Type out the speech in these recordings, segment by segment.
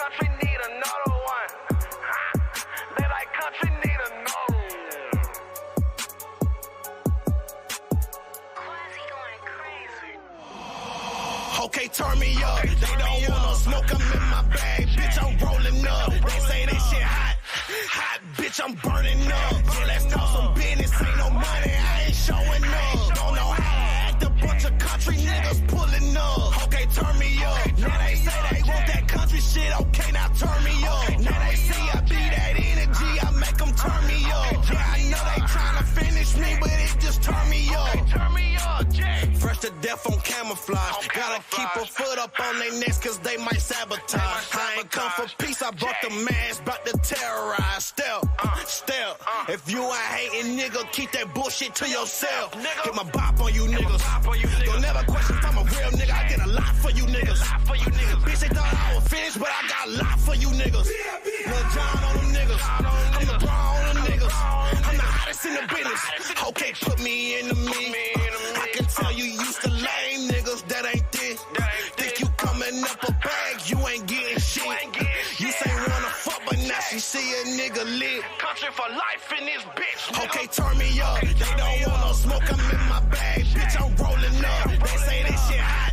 country need another one. They like country need another one. Quasi going crazy. Okay, turn me up. They don't want no smoke, I'm in my bag. Bitch, I'm rolling up. They say this shit hot. Hot, bitch, I'm burning up. Yeah, let's talk some business. Ain't no money, I ain't showing up. Don't know how to act. A bunch of country niggas pulling up. Okay, turn me up. Now they say they want that country shit. Okay, now turn me up. Now they see I be that energy. I make them turn me up. Yeah, I know they tryna finish me, but it just turn me up. Turn me up, Jay. Fresh to death on camouflage. Gotta keep a foot up on their necks cause they might sabotage. I ain't come for peace, I brought the mask, bout to terrorize. Step. If you ain't hating, nigga, keep that bullshit to yourself. Get my bop on you niggas. Don't never question if I'm a real nigga. I get a lot for you niggas. Bitch, they thought I was finished, but I got a lot for you niggas. Lil John on them niggas. I'm the Brown on them niggas. I'm the hottest in the business. Okay, put me in the mix. I can tell you used to lame niggas that ain't this. Think you coming up a bag, you ain't getting shit. You say wanna fuck, but now she see a nigga lit. Country for life in this bitch. Nigga. Okay, turn me up. They don't want no smoke, I'm in my bag. Bitch, I'm rolling up. They say this shit hot.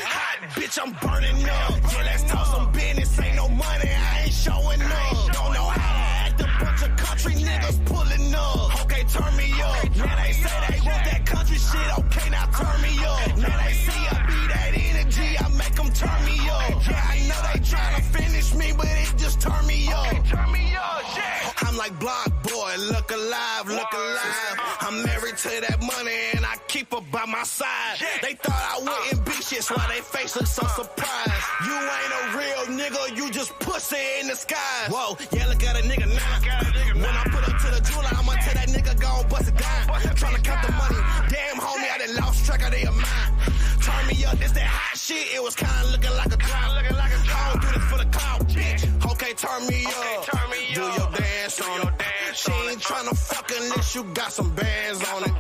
Hot, bitch, I'm burning up. Yeah, let's talk some business. Ain't no money, I ain't showing up. Don't know how to act. A bunch of country niggas pulling up. Okay, turn me up. Now they say they want that country shit. Okay, now turn me up. Now they see I be that energy. I make them turn me up. Yeah, I know they tryna finish me, but it just turn me up. Turn me up, Jay. I'm like Block Boy, look alive, look alive. I'm married to that money and I keep her by my side. They thought I wouldn't be shit, so why they face look so surprised. You ain't a real nigga, you just pussy in the sky. Whoa, yeah, look at a nigga now. When I put up to the jeweler, I'ma tell that nigga go bust a dime. Tryna count the money, damn homie, I done lost track of their mind. Turn me up, this that hot shit, it was kinda looking like a drought. I don't do this for the clout, bitch. Okay, turn me up. Do your dance on it. She ain't tryna fuck unless you got some bands on it.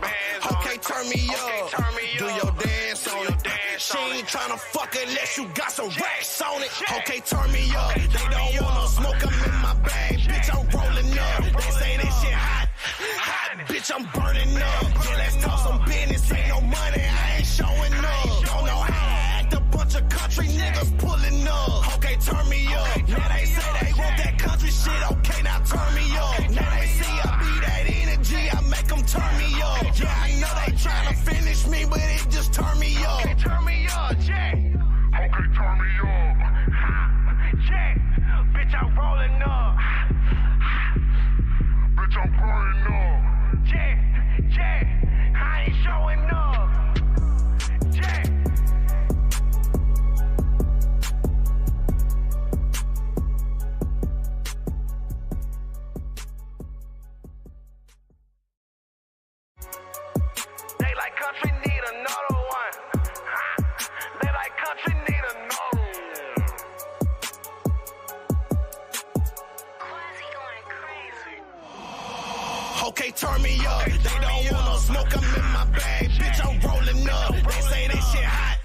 Okay, turn me up. Do your dance on it. She ain't tryna fuck unless you got some racks on it. Okay, turn me up. They don't want no smoke, I'm in my bag. Bitch, I'm rolling up. They say this shit hot. Hot, bitch, I'm burning up. Yeah, let's talk some business. Ain't no money, I ain't showing up. Don't know how to act. A bunch of country niggas pulling up. Okay, turn me up. Now they say they want that country shit. Okay, now turn me up. Now they see I be that energy. I make them turn me up. Yeah, I know they tryna finish me, but it just turn me up. Okay, turn me up, Jay. Okay, turn me up. Jay, bitch, I'm rolling up. Bitch, I'm burning up. Jay, I ain't showing up. Jay. They like country need another one. They like country need another one. Quasi going crazy. Okay, turn me up. They don't want no smoke, I'm in my bag. Bitch, I'm rolling up. They say this shit hot.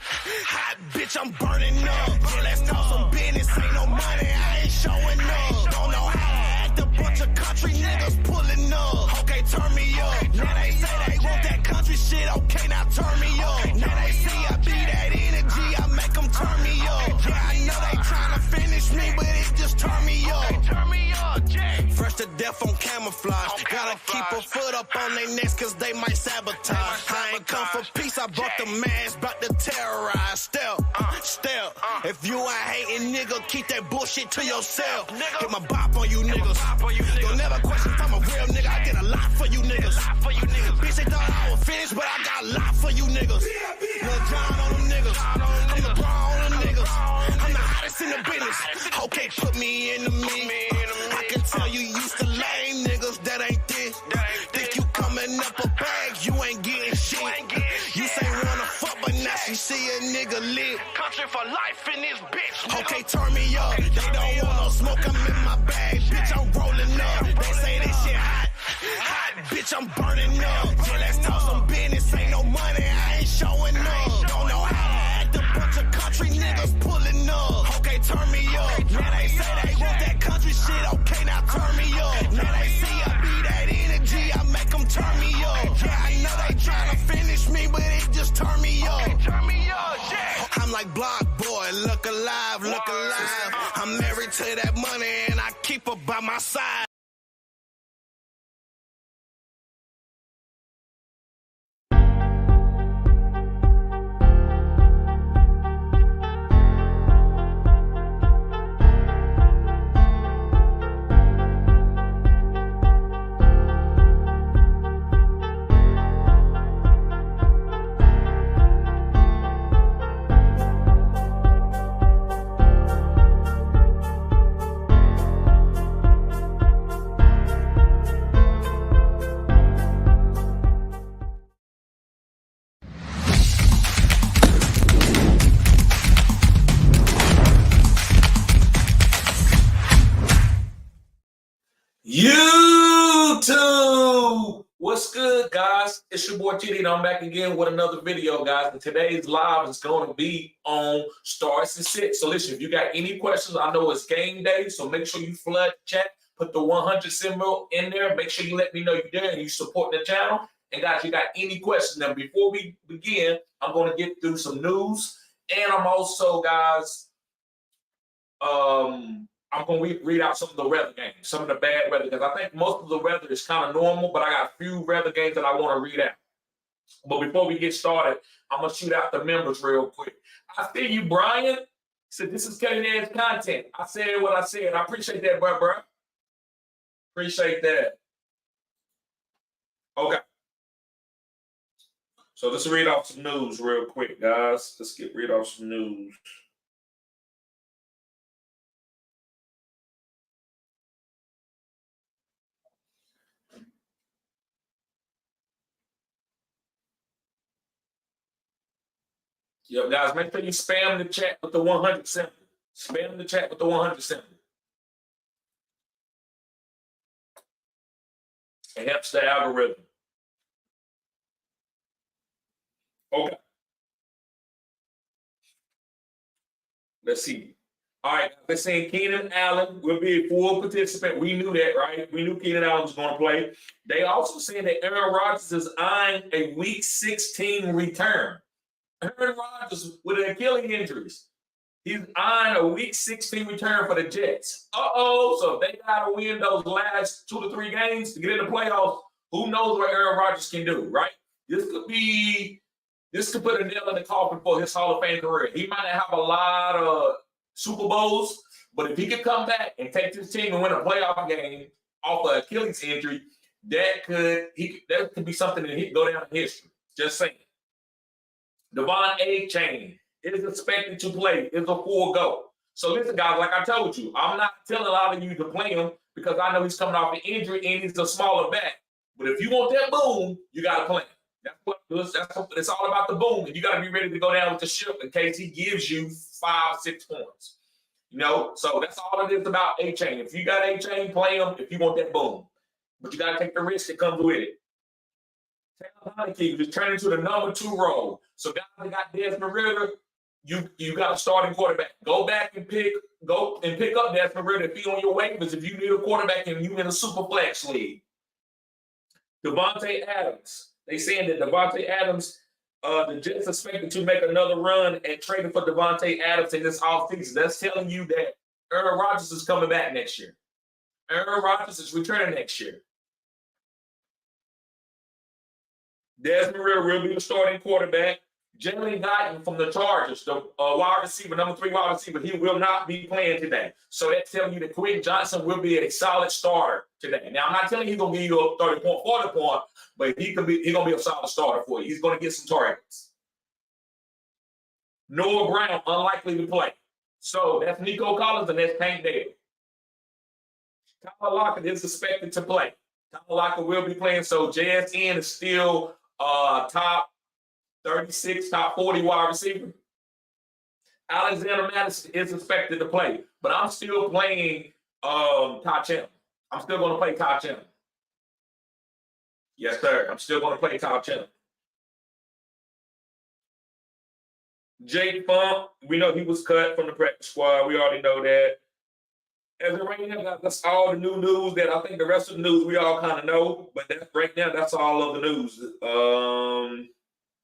Hot, bitch, I'm burning up. Yeah, let's talk some business. Ain't no money, I ain't showing up. Don't know how to act. A bunch of country niggas pulling up. Okay, turn me up. Now they say they want that country shit. Okay, now turn me up. Now they see I be that energy. I make them turn me up. Yeah, I know they tryna finish me, but it just turn me up. Turn me up, Jay. Fresh to death on camouflage. Gotta keep a foot up on their necks cause they might sabotage. I ain't come for peace, I brought the mask, bout to terrorize. Step. If you ain't hating, nigga, keep that bullshit to yourself. Get my bop on you niggas. Don't never question if I'm a real nigga. I get a lot for you niggas. Bitch, they thought I was finished, but I got a lot for you niggas. Lil John on them niggas. I'm the Brown on them niggas. I'm the hottest in the business. Okay, put me in the mix. I can tell you used to lame niggas that ain't this. Think you coming up a bag, you ain't getting shit. You say wanna fuck, but now she see a nigga lit. Country for life in this bitch. Nigga. Okay, turn me up. They don't want no smoke, I'm in my bag. Bitch, I'm rolling up. They say this shit hot. Hot, bitch, I'm burning up. Yeah, let's talk some business. Ain't no money, I ain't showing up. Don't know how to act. A bunch of country niggas pulling up. Okay, turn me up. Now they say shit, okay, now turn me up. Now they see I be that energy, I make them turn me up. Yeah, I know they tryna finish me, but it just turn me up. Turn me up, yeah. I'm like block boy, look alive, look alive. I'm married to that money and I keep her by my side. YouTube, what's good, guys? It's your boy TD, and I'm back again with another video, guys. And today's live is going to be on Stars and Sits. So listen, if you got any questions, I know it's game day, so make sure you flood the chat, put the 100 symbol in there. Make sure you let me know you're there and you support the channel. And guys, you got any questions? Now, before we begin, I'm going to get through some news, and I'm also, guys, I'm going to read out some of the weather games, some of the bad weather, because I think most of the weather is kind of normal, but I got a few weather games that I want to read out. But before we get started, I'm going to shoot out the members real quick. I see you, Brian. Said this is cutting edge content. I said what I said. I appreciate that, bro. Appreciate that. Okay. So let's read off some news real quick, guys. Let's read off some news. Yo, guys, make sure you spam the chat with the 100 symbol. Spam the chat with the 100 symbol. It helps the algorithm. Okay. Let's see. All right, they're saying Keenan Allen will be a full participant. We knew that, right? We knew Keenan Allen was going to play. They also saying that Aaron Rodgers is eyeing a Week 16 return. Aaron Rodgers with an Achilles injuries. He's eyeing a Week 16 return for the Jets. So if they got to win those last 2 to 3 games to get in the playoffs, who knows what Aaron Rodgers can do, right? This could put a nail in the coffin for his Hall of Fame career. He might not have a lot of Super Bowls, but if he could come back and take this team and win a playoff game off of Achilles injury, that could be something that he could go down in history. Just saying. Devon A-Chain is expected to play. It's a full go. So listen, guys, like I told you, I'm not telling a lot of you to play him because I know he's coming off an injury and he's a smaller back. But if you want that boom, you got to play him. It's all about the boom, and you got to be ready to go down with the ship in case he gives you 5-6 points. So that's all it is about A-Chain. If you got A-Chain, play him if you want that boom. But you got to take the risk that comes with it. Taylor Heineke is turning to the number 2 role. So guys that got Desmond Ritter, you got a starting quarterback. Go back and pick up Desmond Ritter if he's on your waivers. If you need a quarterback and you in a super flex league. Devontae Adams. They saying that Devontae Adams, the Jets expected to make another run at trading for Devontae Adams in this offseason. That's telling you that Aaron Rodgers is coming back next year. Aaron Rodgers is returning next year. Desmond Ritter will be the starting quarterback. Jalen Guyton from the Chargers, the wide receiver, number 3 wide receiver, he will not be playing today. So that's telling you that Quentin Johnson will be a solid starter today. Now, I'm not telling you he's going to give you a 30-point, 40-point, but he's going to be a solid starter for you. He's going to get some targets. Noah Brown, unlikely to play. So that's Nico Collins and that's Tank Dale. Tyler Lockett is expected to play. Tyler Lockett will be playing, so JSN is still top 36, top 40 wide receiver. Alexander Madison is expected to play, but I'm still playing Kyle Chandler. I'm still going to play Kyle Chandler. Yes, sir. I'm still going to play Kyle Chandler. Jake Funk, we know he was cut from the practice squad. We already know that. As of right now, that's all the new news that I think the rest of the news we all kind of know. But that's right now, that's all of the news.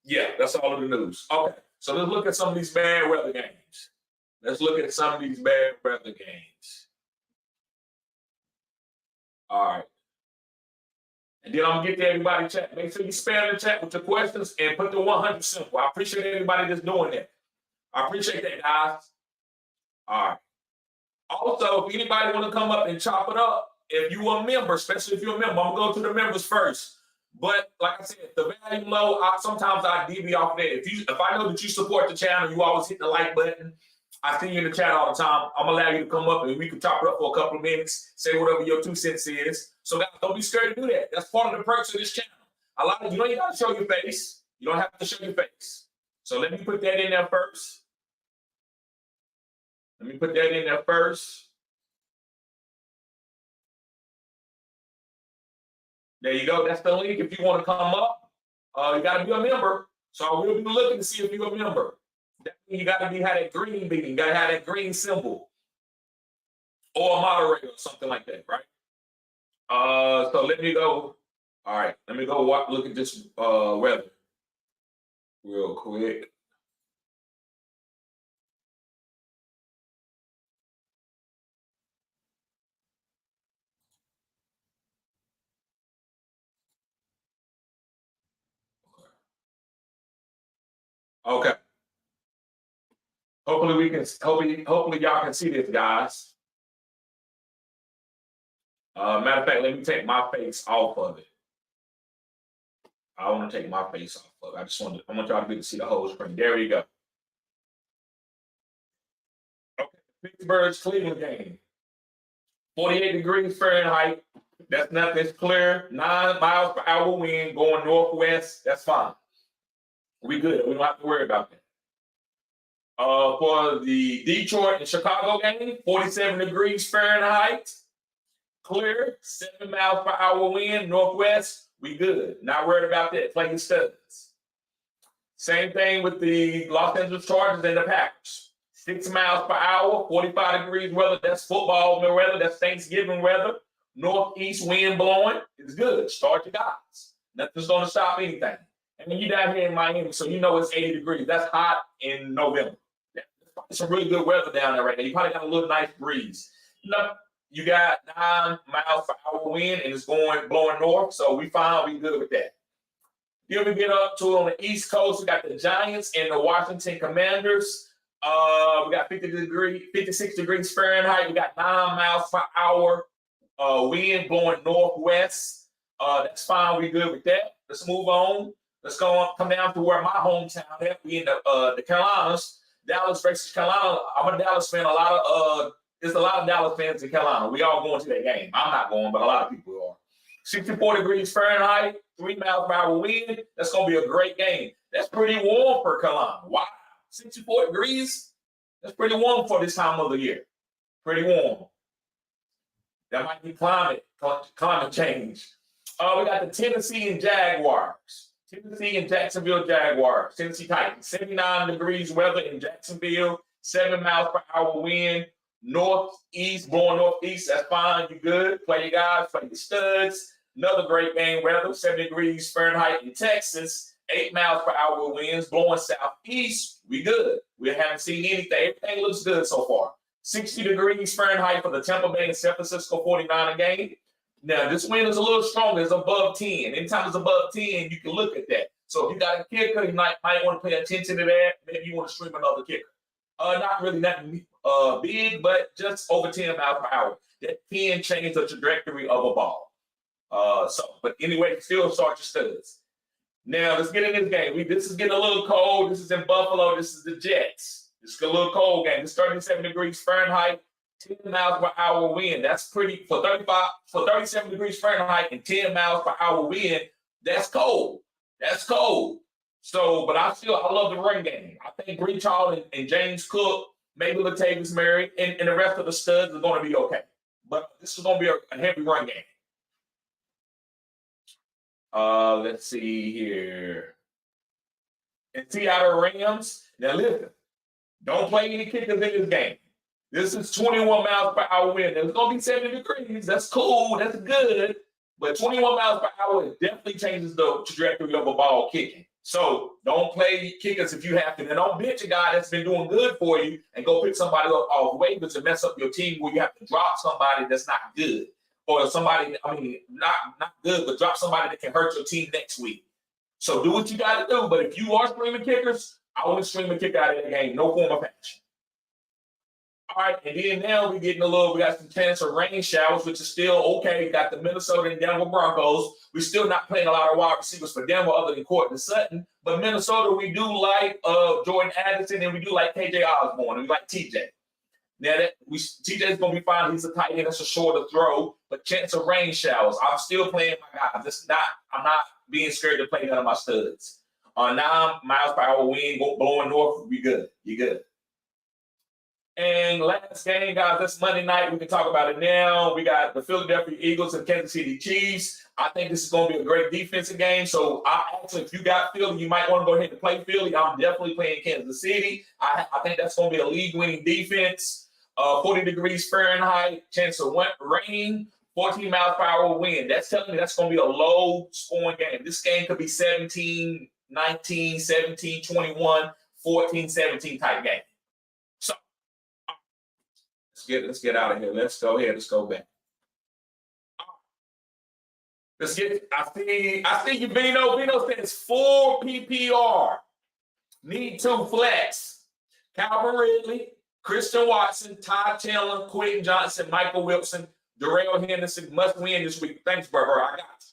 Yeah, that's all of the news. Okay, so let's look at some of these bad weather games. Let's look at some of these bad weather games. All right. And then I'm going to get to everybody chat. Make sure you spam the chat with your questions and put the 100 simple. I appreciate everybody that's doing that. I appreciate that, guys. All right. Also, if anybody want to come up and chop it up, if you are a member, especially if you're a member, I'm going to go to the members first. But like I said, the value low, sometimes I DB off that. If I know that you support the channel, you always hit the like button. I see you in the chat all the time. I'm going to allow you to come up and we can chop it up for a couple of minutes, say whatever your 2 cents is. So guys, don't be scared to do that. That's part of the perks of this channel. A lot of you don't got to show your face. You don't have to show your face. So let me put that in there first. Let me put that in there first. There you go. That's the link. If you want to come up, you got to be a member. So I will be looking to see if you're a member. That means you got to have that green bean. You got to have that green symbol. Or a moderator or something like that, right? So let me go. All right. Let me go look at this weather real quick. Okay. Hopefully y'all can see this, guys. Matter of fact, let me take my face off of it. I want to take my face off of it. I want y'all to be able to see the whole screen. There you go. Okay, Pittsburgh's Cleveland game. 48 degrees Fahrenheit. That's nothing. It's clear. 9 miles per hour wind going northwest. That's fine. We good. We don't have to worry about that. For the Detroit and Chicago game, 47 degrees Fahrenheit. Clear, 7 miles per hour wind, northwest. We good. Not worried about that. Playing studs. Same thing with the Los Angeles Chargers and the Packers. 6 miles per hour, 45 degrees weather. That's football weather. That's Thanksgiving weather. Northeast wind blowing. It's good. Start your guys. Nothing's going to stop anything. And then you're down here in Miami, so you know it's 80 degrees. That's hot in November. It's some really good weather down there right now. You probably got a little nice breeze. You got 9 miles per hour wind, and it's blowing north, so we fine. We good with that. Then we get up to on the East Coast. We got the Giants and the Washington Commanders. We got 56 degrees Fahrenheit. We got 9 miles per hour wind blowing northwest. That's fine. We good with that. Let's move on. Let's come down to where my hometown is. We in the Carolinas. Dallas versus Carolina. I'm a Dallas fan. There's a lot of Dallas fans in Carolina. We all going to that game. I'm not going, but a lot of people are. 64 degrees Fahrenheit, 3 miles per hour wind. That's going to be a great game. That's pretty warm for Carolina. Wow. 64 degrees? That's pretty warm for this time of the year. Pretty warm. That might be climate change. We got the Tennessee and Jaguars. Tennessee and Jacksonville Jaguars. Tennessee Titans. 79 degrees weather in Jacksonville. 7 miles per hour wind. Northeast, blowing northeast. That's fine. You good. Play your guys. Play your studs. Another great game weather. 7 degrees Fahrenheit in Texas. 8 miles per hour winds. Blowing southeast. We good. We haven't seen anything. Everything looks good so far. 60 degrees Fahrenheit for the Tampa Bay and San Francisco 49er game. Now, this wind is a little stronger. It's above 10. Anytime it's above 10, you can look at that. So if you got a kicker, you might want to pay attention to that. Maybe you want to stream another kicker. Not really nothing big, but just over 10 miles per hour. That can change the trajectory of a ball. But anyway, still start your studs. Now, let's get in this game. This is getting a little cold. This is in Buffalo. This is the Jets. This is a little cold game. It's 37 degrees Fahrenheit. 10 miles per hour wind. That's pretty for 37 degrees Fahrenheit and 10 miles per hour wind. That's cold. That's cold. So, but I love the run game. I think Breach Hall and James Cook, maybe Latavius Murray, and the rest of the studs are going to be okay. But this is going to be a heavy run game. Let's see here. And Seattle Rams. Now listen, don't play any kickers in this game. This is 21 miles per hour wind. It's going to be 70 degrees. That's cool. That's good. But 21 miles per hour definitely changes the trajectory of a ball kicking. So don't play kickers if you have to. And don't bench a guy that's been doing good for you and go pick somebody up off waivers and mess up your team where you have to drop somebody that's not good. Or somebody, not good, but drop somebody that can hurt your team next week. So do what you got to do. But if you are streaming kickers, I wouldn't stream a kick out of the game. No form of action. All right, and then now we got some chance of rain showers, which is still okay. We got the Minnesota and Denver Broncos. We're still not playing a lot of wide receivers for Denver other than Courtland Sutton. But Minnesota, we do like Jordan Addison, and we do like KJ Osborne, and we like TJ. Now TJ's gonna be fine. He's a tight end. That's a shorter throw, but chance of rain showers. I'm still playing my guys. I'm not being scared to play none of my studs. 9 miles per hour wind blowing north. We good. You good. And last game, guys, that's Monday night. We can talk about it now. We got the Philadelphia Eagles and Kansas City Chiefs. I think this is going to be a great defensive game. So, if you got Philly, you might want to go ahead and play Philly. I'm definitely playing Kansas City. I think that's going to be a league-winning defense. 40 degrees Fahrenheit, chance of rain, 14 miles per hour wind. That's telling me that's going to be a low-scoring game. This game could be 17-19, 17-21, 14-17 type game. Let's get out of here. Let's go ahead. Let's go back. Let's get. I see you, Vino. Vino says 4 PPR. Need 2 flex. Calvin Ridley, Christian Watson, Todd Taylor, Quentin Johnson, Michael Wilson, Darrell Henderson must win this week. Thanks, brother. I got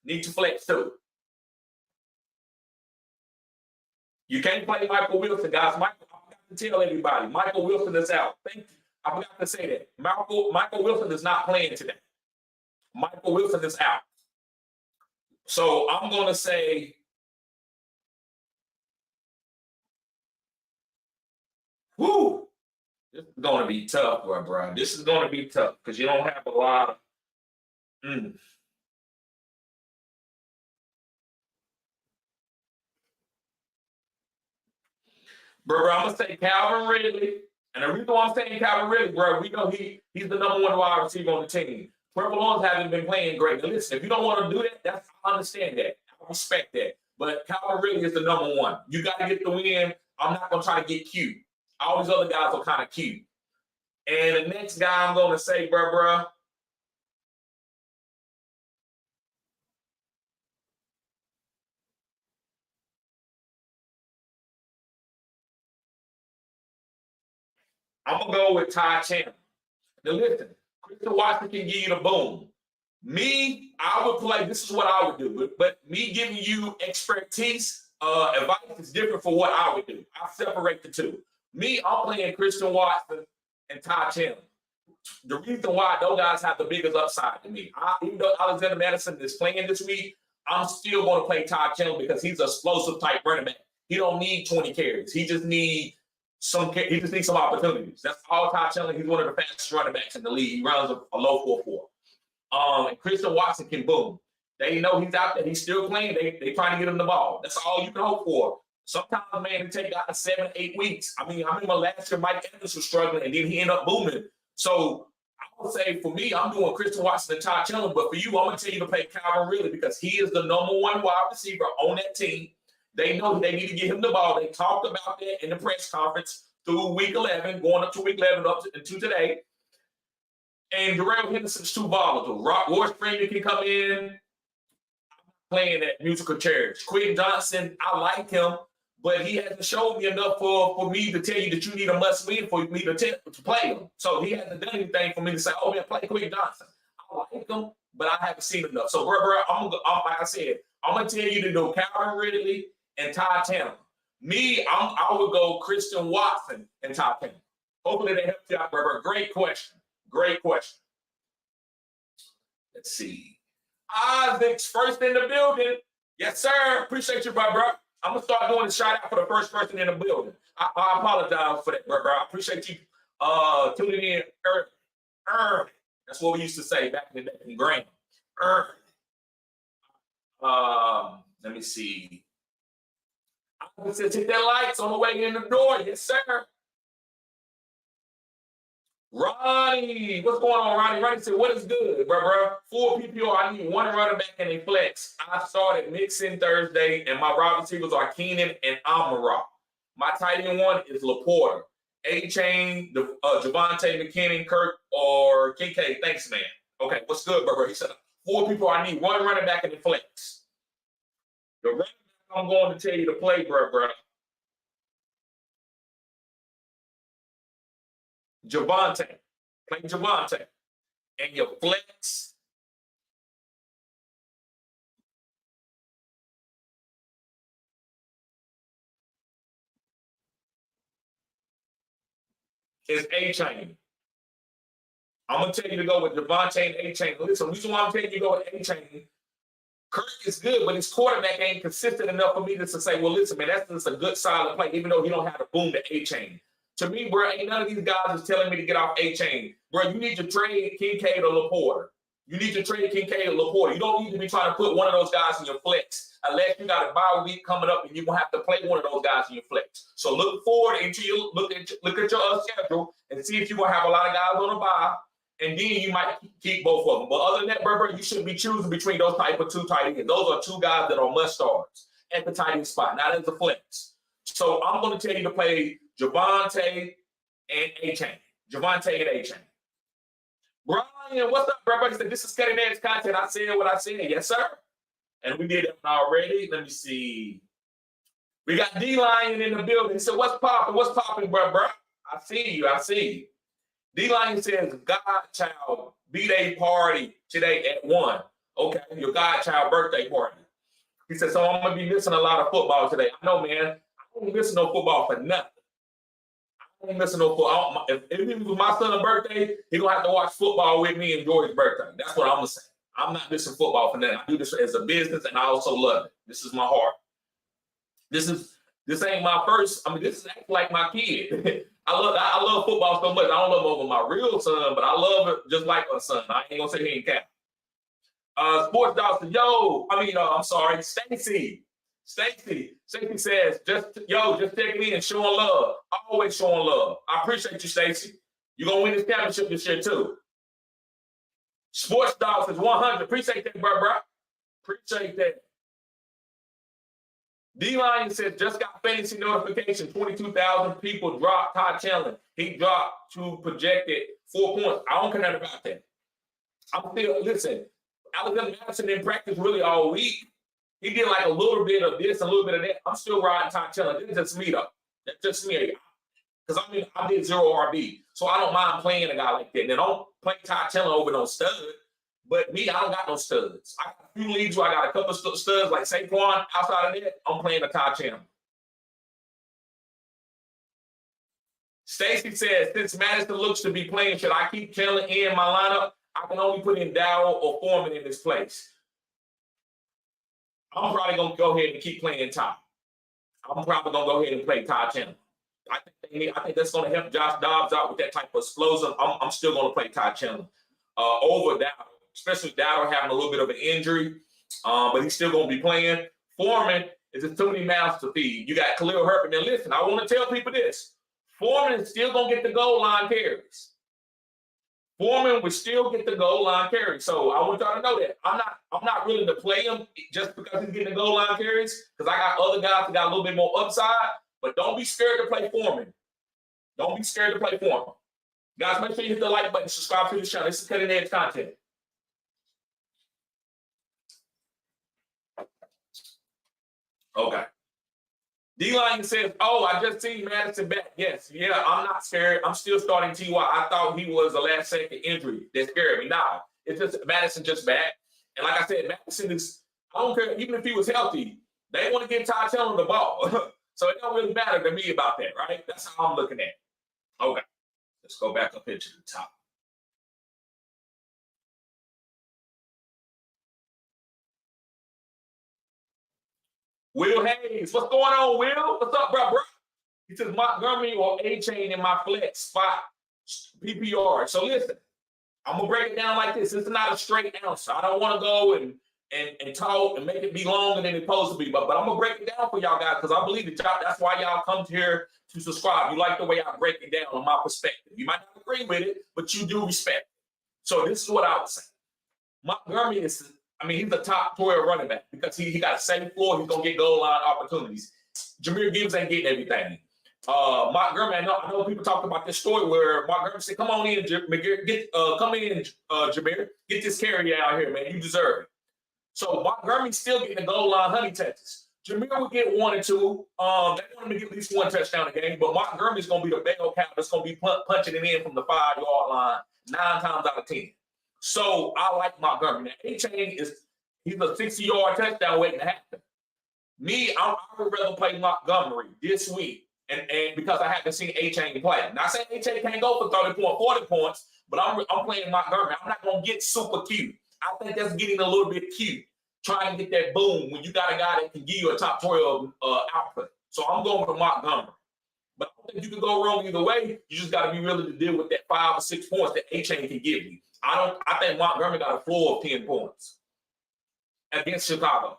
you. Need 2 flex too. You can't play Michael Wilson, guys. I forgot to tell everybody. Michael Wilson is out. Thank you. I forgot to say that. Michael Wilson is not playing today. Michael Wilson is out. So I'm going to say, whoo, this is going to be tough, bro. This is going to be tough because you don't have a lot of. Bro, I'm going to say Calvin Ridley. And the reason why I'm saying Calvin Ridley, bro, we know he's the number 1 wide receiver on the team. Trevor Lawrence hasn't been playing great. Now listen, if you don't want to do that, I understand that. I respect that. But Calvin Ridley is the number 1. You got to get the win. I'm not going to try to get cute. All these other guys are kind of cute. And the next guy I'm going to say, bro. I'm going to go with Todd Chandler. Now listen, Christian Watson can give you the boom. Me, I would play, this is what I would do. But me giving you expertise, advice is different for what I would do. I separate the two. Me, I'm playing Christian Watson and Todd Chandler. The reason why those guys have the biggest upside to me, even though Alexander Madison is playing this week, I'm still going to play Todd Chandler because he's an explosive type running back. He don't need 20 carries. He just needs some opportunities. That's all Todd Chandler. He's one of the fastest running backs in the league. He runs a low 4.4. And Christian Watson can boom. They know he's out there. He's still playing. They trying to get him the ball. That's all you can hope for. Sometimes, man, it take guys 7-8 weeks. I remember last year Mike Evans was struggling, and then he ended up booming. So I would say for me, I'm doing Christian Watson and Todd Chandler. But for you, I'm going to tell you to play Calvin Ridley because he is the number 1 wide receiver on that team. They know they need to get him the ball. They talked about that in the press conference through week 11, going up to week 11 up to today. And Darrell Henderson's too volatile. Royce Freeman can come in playing that musical chairs. Quentin Johnson, I like him, but he hasn't shown me enough for me to tell you that you need a must-win for me to play him. So he hasn't done anything for me to say, oh, man, play Quentin Johnson. I like him, but I haven't seen enough. So, bro, like I said, I'm going to tell you to do Calvin Ridley and Todd Taylor. Me, I would go Christian Watson and Todd Taylor. Hopefully they helped you out, bro. Great question. Great question. Let's see. Isaac's first in the building. Yes, sir. Appreciate you, bro. I'm going to start doing a shout out for the first person in the building. I apologize for that, bro. I appreciate you tuning in early. That's what we used to say back in the day in Graham. Early. Let me see. I said, hit that lights on the way in the door. Yes, sir. Ronnie, what's going on, Ronnie? Ronnie said, what is good, bro? Full PPR, I need one running back and a flex. I started mixing Thursday, and my wide receivers are Keenan and Amara. My tight end one is Laporta. A-Chain, Javonte, McKinnon, Kirk, or KK. Thanks, man. Okay, what's good, bro? He said, 4 people, I need one running back and a flex. The running back I'm going to tell you to play, bro. Javonte. Play Javonte. And your flex is A-Chain. I'm going to tell you to go with Javonte and A-Chain. Listen, the reason why I'm telling you to go with A-Chain, Kirk is good, but his quarterback ain't consistent enough for me just to say, well, listen, man, that's just a good solid play, even though he don't have the boom to A-Chain. To me, bro, ain't none of these guys is telling me to get off A-Chain. Bro, you need to trade Kincaid or Laporta. You need to trade Kincaid or Laporta. You don't need to be trying to put one of those guys in your flex unless you got a bye week coming up and you're going to have to play one of those guys in your flex. So look forward into your look at your schedule and see if you're going to have a lot of guys on the bye, and then you might keep both of them. But other than that, bro, you shouldn't be choosing between those type of 2 tight ends. Those are 2 guys that are must starts at the tight end spot, not as a flex. So I'm going to tell you to play Javonte and A-Chain. Javonte and A-Chain. Brian, what's up, bro? He said, this is cutting edge content. I said what I said. Yes, sir. And we did it already. Let me see. We got D-Lion in the building. He said, what's popping? What's popping, bro? I see you. D-Lion says, Godchild B-Day party today at 1. Okay, your Godchild birthday party. He said, so I'm going to be missing a lot of football today. I know, man. I don't miss no football for nothing. I ain't missing no football. If it was my son's birthday, he going to have to watch football with me and enjoy his birthday. That's what I'm going to say. I'm not missing football for nothing. I do this as a business, and I also love it. This is my heart. This ain't my first. I mean, this is like my kid. I love football so much. I don't love it over my real son, but I love it just like my son. I ain't gonna say he ain't cap. Sports Dog said, I'm sorry, Stacy. Stacy says, just checking in and showing love. Always showing love. I appreciate you, Stacy. You're gonna win this championship this year too. Sports Dog says 100. Appreciate that, bro. Appreciate that. D-Lion says, just got fantasy notification. 22,000 people dropped Todd Chandler. He dropped to projected 4 points. I don't care nothing about that. Listen, Alexander Madison didn't practice really all week. He did like a little bit of this, a little bit of that. I'm still riding Todd Chandler. That's just me, though. That's just me. Because I did 0 RB. So I don't mind playing a guy like that. Now, don't play Todd Chandler over no stud. But me, I don't got no studs. I got a few leagues where I got a couple of studs like Saquon. Outside of that, I'm playing a Todd Chandler. Stacy says, since Madison looks to be playing, should I keep Chandler in my lineup? I can only put in Dowell or Foreman in this place. I'm probably going to go ahead and keep playing Todd. I'm probably going to go ahead and play Todd Chandler. I think that's going to help Josh Dobbs out with that type of explosion. I'm still going to play Todd Chandler over Dowell. Especially Dowell having a little bit of an injury, but he's still going to be playing. Foreman is just too many mouths to feed. You got Khalil Herbert. Now, listen, I want to tell people this. Foreman is still going to get the goal line carries. Foreman will still get the goal line carries. So I want y'all to know that. I'm not willing to play him just because he's getting the goal line carries, because I got other guys that got a little bit more upside, but don't be scared to play Foreman. Don't be scared to play Foreman. Guys, make sure you hit the like button, subscribe to the channel. This is cutting edge content. Okay. D-Line says, I just seen Madison back. Yes, yeah, I'm not scared. I'm still starting T.Y. I thought he was a last-second injury that scared me. Nah, it's just Madison just back. And like I said, Madison is, I don't care, even if he was healthy, they want to get Todd Chandler the ball. So it don't really matter to me about that, right? That's how I'm looking at it. Okay, let's go back up here to the top. Will Hayes, what's going on, Will? What's up, bro? He says Montgomery or A-Chain in my flex spot PPR. So listen, I'm gonna break it down like this. It's not a straight answer. I don't want to go and talk and make it be longer than it's supposed to be, but I'm gonna break it down for y'all guys because I believe that that's why y'all come here to subscribe. You like the way I break it down on my perspective. You might not agree with it, but you do respect it. So this is what I would say. Montgomery is, he's a top 12 running back because he got a safe floor. He's going to get goal line opportunities. Jameer Gibbs ain't getting everything. Montgomery, I know people talked about this story where Montgomery said, come on in, Jameer, get this carry out here, man. You deserve it. So Montgomery's still getting the goal line honey touches. Jameer will get 1 or 2. They want him to get at least 1 touchdown a game, but Montgomery's going to be the bell cow that's going to be punching it in from the 5-yard line 9 times out of 10. So I like Montgomery. Now, A-Chain he's a 60-yard touchdown waiting to happen. Me, I would rather play Montgomery this week, and because I haven't seen A-Chain play. Not saying A-Chain can't go for 30 points, 40 points, but I'm playing Montgomery. I'm not going to get super cute. I think that's getting a little bit cute, trying to get that boom when you got a guy that can give you a top 12 output. So I'm going with Montgomery. But I don't think you can go wrong either way. You just got to be willing to deal with that 5 or 6 points that A-Chain can give you. I think Montgomery got a floor of 10 points against Chicago.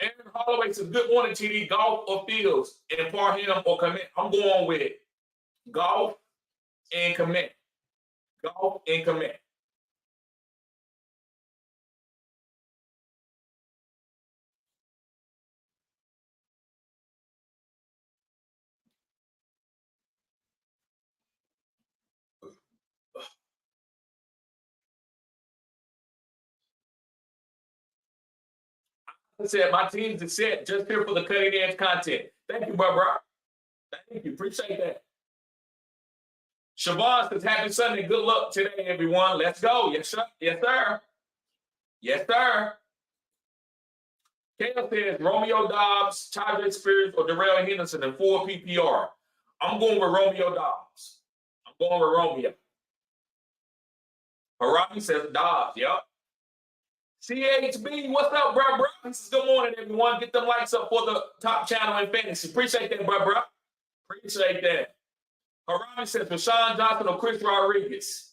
Aaron Holloway says, good morning, TD. Golf or Fields and Parham or Commit? I'm going with golf and Commit. Golf and Commit. I said, my team's is set just here for the cutting edge content. Thank you, bro. Thank you. Appreciate that. Siobhan says, happy Sunday. Good luck today, everyone. Let's go. Yes, sir. Yes, sir. Yes, sir. Kale says, Romeo Dobbs, Tyler Spears, or Darrell Henderson in 4 PPR. I'm going with Romeo Dobbs. I'm going with Romeo. Harami says Dobbs. Yep. CHB, what's up, bro? This is good morning, everyone. Get them likes up for the top channel in fantasy. Appreciate that, bro. Appreciate that. Harami says Rashawn Johnson or Chris Rodriguez.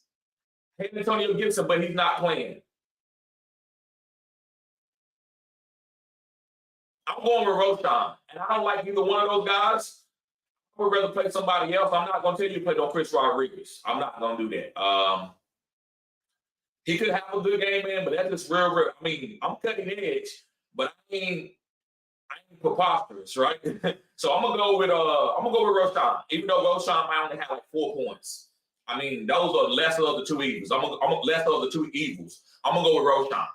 Hey, Antonio Gibson, but he's not playing. I'm going with Roshan, and I don't like either one of those guys. I would rather play somebody else. I'm not going to tell you to play no Chris Rodriguez. I'm not going to do that. He could have a good game, man, but that's just real. I'm cutting edge, but I ain't preposterous, right? So I'm gonna go with Roshan, even though Roshan might only have like 4 points. Those are lesser of the two evils. I'm lesser of the two evils. I'm gonna go with Roshan.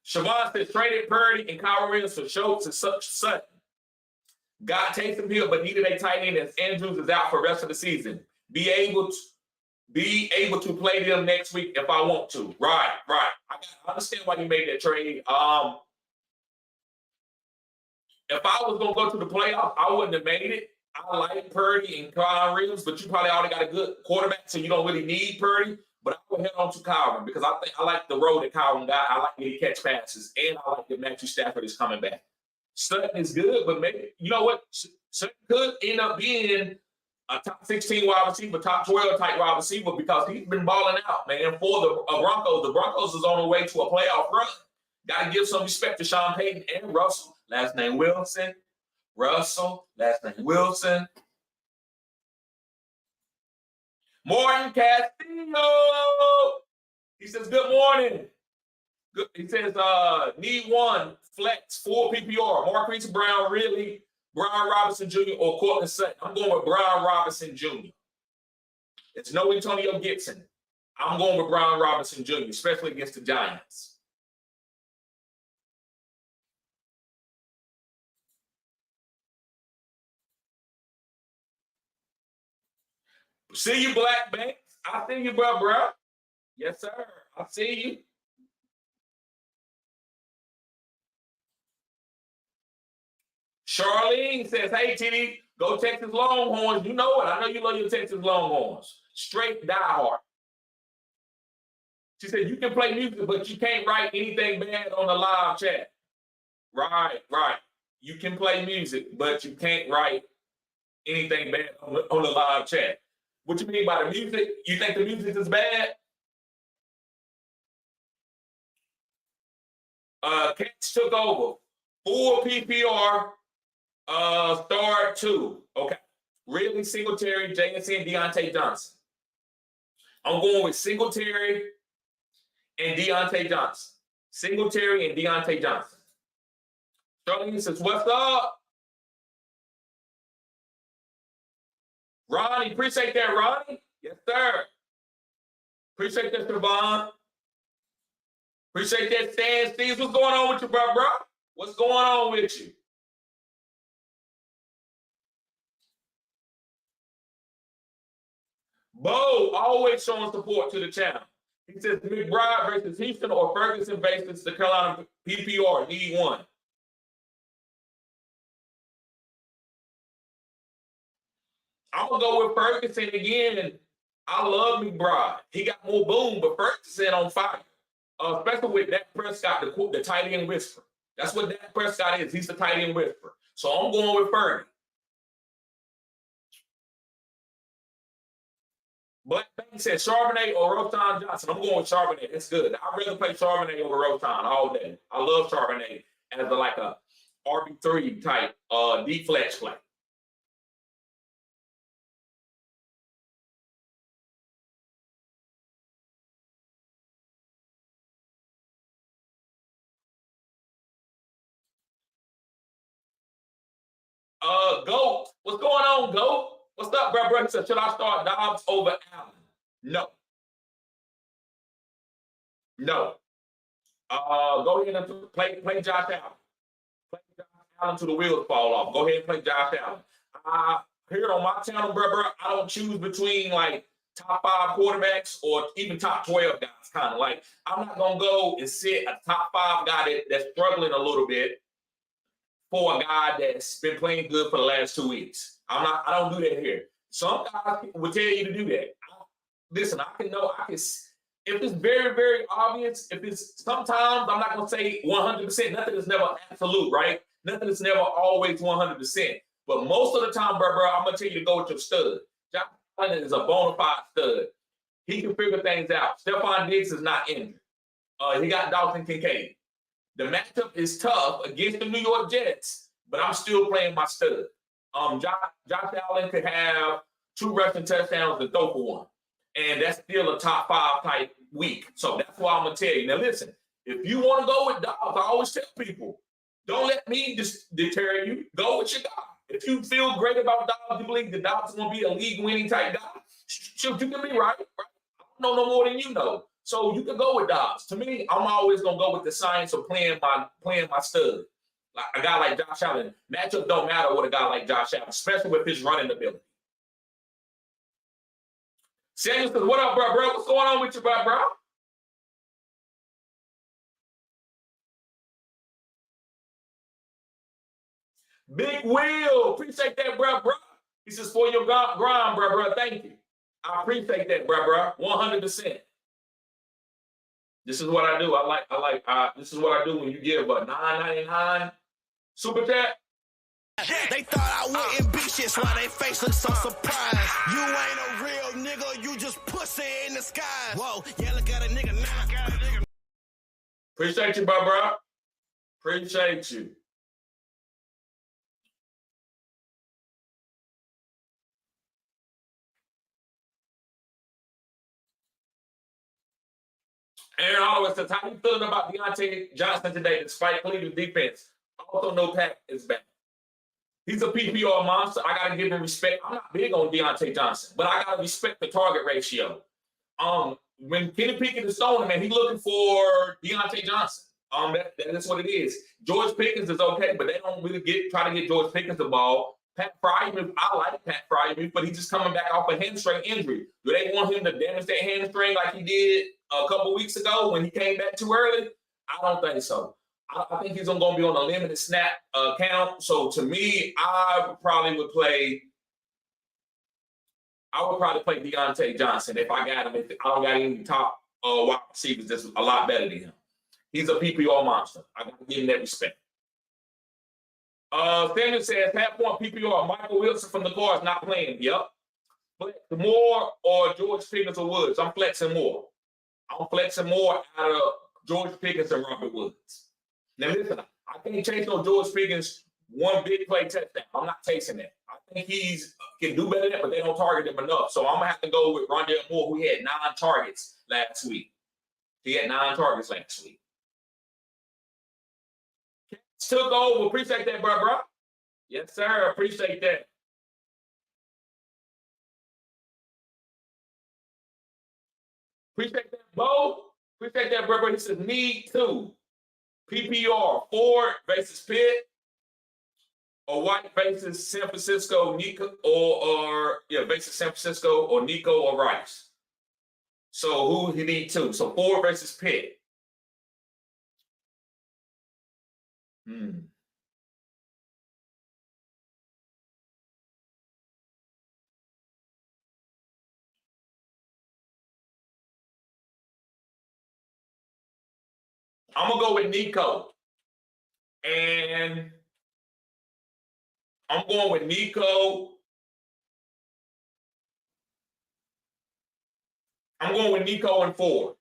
Siobhan says traded Purdy and Kyle Williams for Schultz and Sutton. Got Taysom Hill, but needed a tight end as Andrews is out for the rest of the season. Be able to play them next week if I want to. Right. I understand why you made that trade. If I was going to go to the playoffs, I wouldn't have made it. I like Purdy and Kyle Williams, but you probably already got a good quarterback, so you don't really need Purdy. But I would head on to Kyron because I like the road that Kyron got. I like that he catch passes, and I like that Matthew Stafford is coming back. Sutton is good, but maybe, you know what? Sutton could end up being a top 16 wide receiver, top 12 type wide receiver because he's been balling out, man, for the Broncos. The Broncos is on the way to a playoff run. Got to give some respect to Sean Payton and Russell. Last name Wilson. Russell. Last name Wilson. Morton Castillo. He says, good morning. Good. He says, need one flex 4 PPR. Marquise Brown, really? Brian Robinson Jr. or Cortland Sutton. I'm going with Brian Robinson Jr. It's no Antonio Gibson. I'm going with Brian Robinson Jr., especially against the Giants. See you, Black Banks. I see you, bro. Yes, sir. I see you. Charlene says, hey, TD, go Texas Longhorns. You know it. I know you love your Texas Longhorns. Straight diehard. She said, you can play music, but you can't write anything bad on the live chat. Right. You can play music, but you can't write anything bad on the live chat. What you mean by the music? You think the music is bad? Cats took over. Full PPR, start 2. Okay. Ridley, Singletary, JSN, Deontay Johnson. I'm going with Singletary and Deontay Johnson. Singletary and Deontay Johnson. Charlie says, what's up? Ronnie, appreciate that, Ronnie. Yes, sir. Appreciate that, Siobhan. Appreciate that, Stan Steve. What's going on with you, bro? What's going on with you? Bo, always showing support to the channel. He says McBride versus Houston or Ferguson versus the Carolina PPR, need one. I'm going to go with Ferguson again. I love McBride. He got more boom, but Ferguson on fire. Especially with Dak Prescott, the tight end whisperer. That's what Dak Prescott is. He's the tight end whisperer. So I'm going with Fergie. But Bank said Charbonnet or Rotan Johnson. I'm going with Charbonnet. It's good. I'd rather play Charbonnet over Rotan all day. I love Charbonnet as like a RB3 type deep flex play. Goat. What's going on, Goat? What's up, bro? He said, should I start Dobbs over Allen? No. No. Go ahead and play Josh Allen. Play Josh Allen till the wheels fall off. Go ahead and play Josh Allen. Here on my channel, bro, I don't choose between like top 5 quarterbacks or even top 12 guys. Kind of like I'm not gonna go and sit a top 5 guy that's struggling a little bit for a guy that's been playing good for the last 2 weeks. I don't do that here. Some guys will tell you to do that. Listen, I can, if it's very, very obvious, sometimes I'm not going to say 100%, nothing is never absolute, right? Nothing is never always 100%. But most of the time, bro, I'm going to tell you to go with your stud. Josh Allen is a bona fide stud. He can figure things out. Stephon Diggs is not injured. He got Dalton Kincaid. The matchup is tough against the New York Jets, but I'm still playing my stud. Josh Allen could have 2 rushing touchdowns and throw for 1. And that's still a top 5 type week. So that's why I'm going to tell you. Now, listen, if you want to go with Dobbs, I always tell people, don't let me deter you. Go with your guy. If you feel great about Dobbs, you believe that Dobbs is going to be a league-winning type guy, shoot, you can be right. I don't know no more than you know. So you can go with Dobbs. To me, I'm always going to go with the science of playing my stud. Like a guy like Josh Allen. Matchup don't matter with a guy like Josh Allen, especially with his running ability. Samuel says, what up, bro? What's going on with you, bro? Big Will, appreciate that, bro. He says, for your grind, bro. Thank you. I appreciate that, bro. 100%. This is what I do. This is what I do when you give a $9.99 super chat. They thought I wouldn't be shit, so they face look so surprised. You ain't a real nigga, you just pussy in the sky. Whoa, yeah, look at a nigga now. Appreciate you, bro. Appreciate you. Aaron Holloway says, how you feeling about Deontay Johnson today despite Cleveland's defense? Also, no Pat is back. He's a PPR monster. I got to give him respect. I'm not big on Deontay Johnson, but I got to respect the target ratio. When Kenny Pickett is throwing, man, he's looking for Deontay Johnson. That's what it is. George Pickens is okay, but they don't really try to get George Pickens the ball. Pat Fryermuth, I like Pat Fryermuth, but he's just coming back off a hamstring injury. Do they want him to damage that hamstring like he did a couple weeks ago when he came back too early? I don't think so. I think he's going to be on a limited snap count. So to me, I would probably play Deontay Johnson if I got him. If I don't got any top wide receivers that's a lot better than him. He's a PPR monster. I got to give him that respect. Samuel says, half-point PPR, Michael Wilson from the Cards not playing. Yep. Flex Moore or George Pickens or Woods? I'm flexing more. I'm flexing more out of George Pickens and Robert Woods. Now listen, I can't chase no George Pickens one big play touchdown. I'm not chasing that. I think he's can do better than that, but they don't target him enough. So I'm gonna have to go with Rondale Moore, who had 9 targets last week. He had 9 targets last week. Took over. Appreciate that, bro. Yes, sir. Appreciate that. Appreciate that, Bo. Appreciate that, bro. He says need to. PPR, Ford versus Pitt, or White versus San Francisco, Nico, or versus San Francisco, or Nico or Rice. So who he need to? So Ford versus Pitt. I'm gonna go with Nico. And I'm going with Nico. I'm going with Nico and Ford.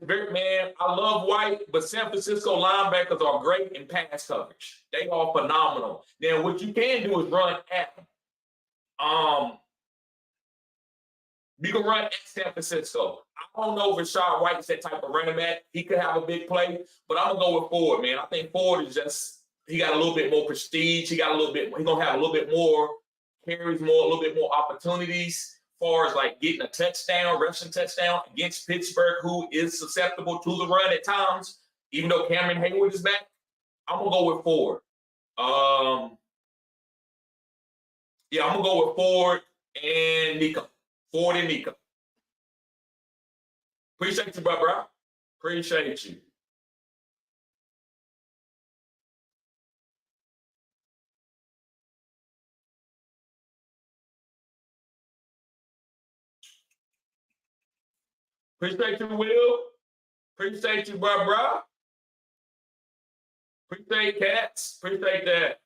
Man, I love White, but San Francisco linebackers are great in pass coverage. They are phenomenal. Then what you can do is run at them. You can run at San Francisco. I don't know if Rashad White's that type of running back. He could have a big play, but I'm gonna go with Ford, man. I think Ford is just he got a little bit more prestige. He's gonna have a little bit more carries, a little bit more opportunities as far as like getting a touchdown, rushing touchdown against Pittsburgh, who is susceptible to the run at times, even though Cameron Hayward is back. I'm gonna go with Ford. I'm gonna go with Ford and Nico. Ford and Nico. Appreciate you, bro. Appreciate you. Appreciate you, Will. Appreciate you, bro. Appreciate Cats. Appreciate that.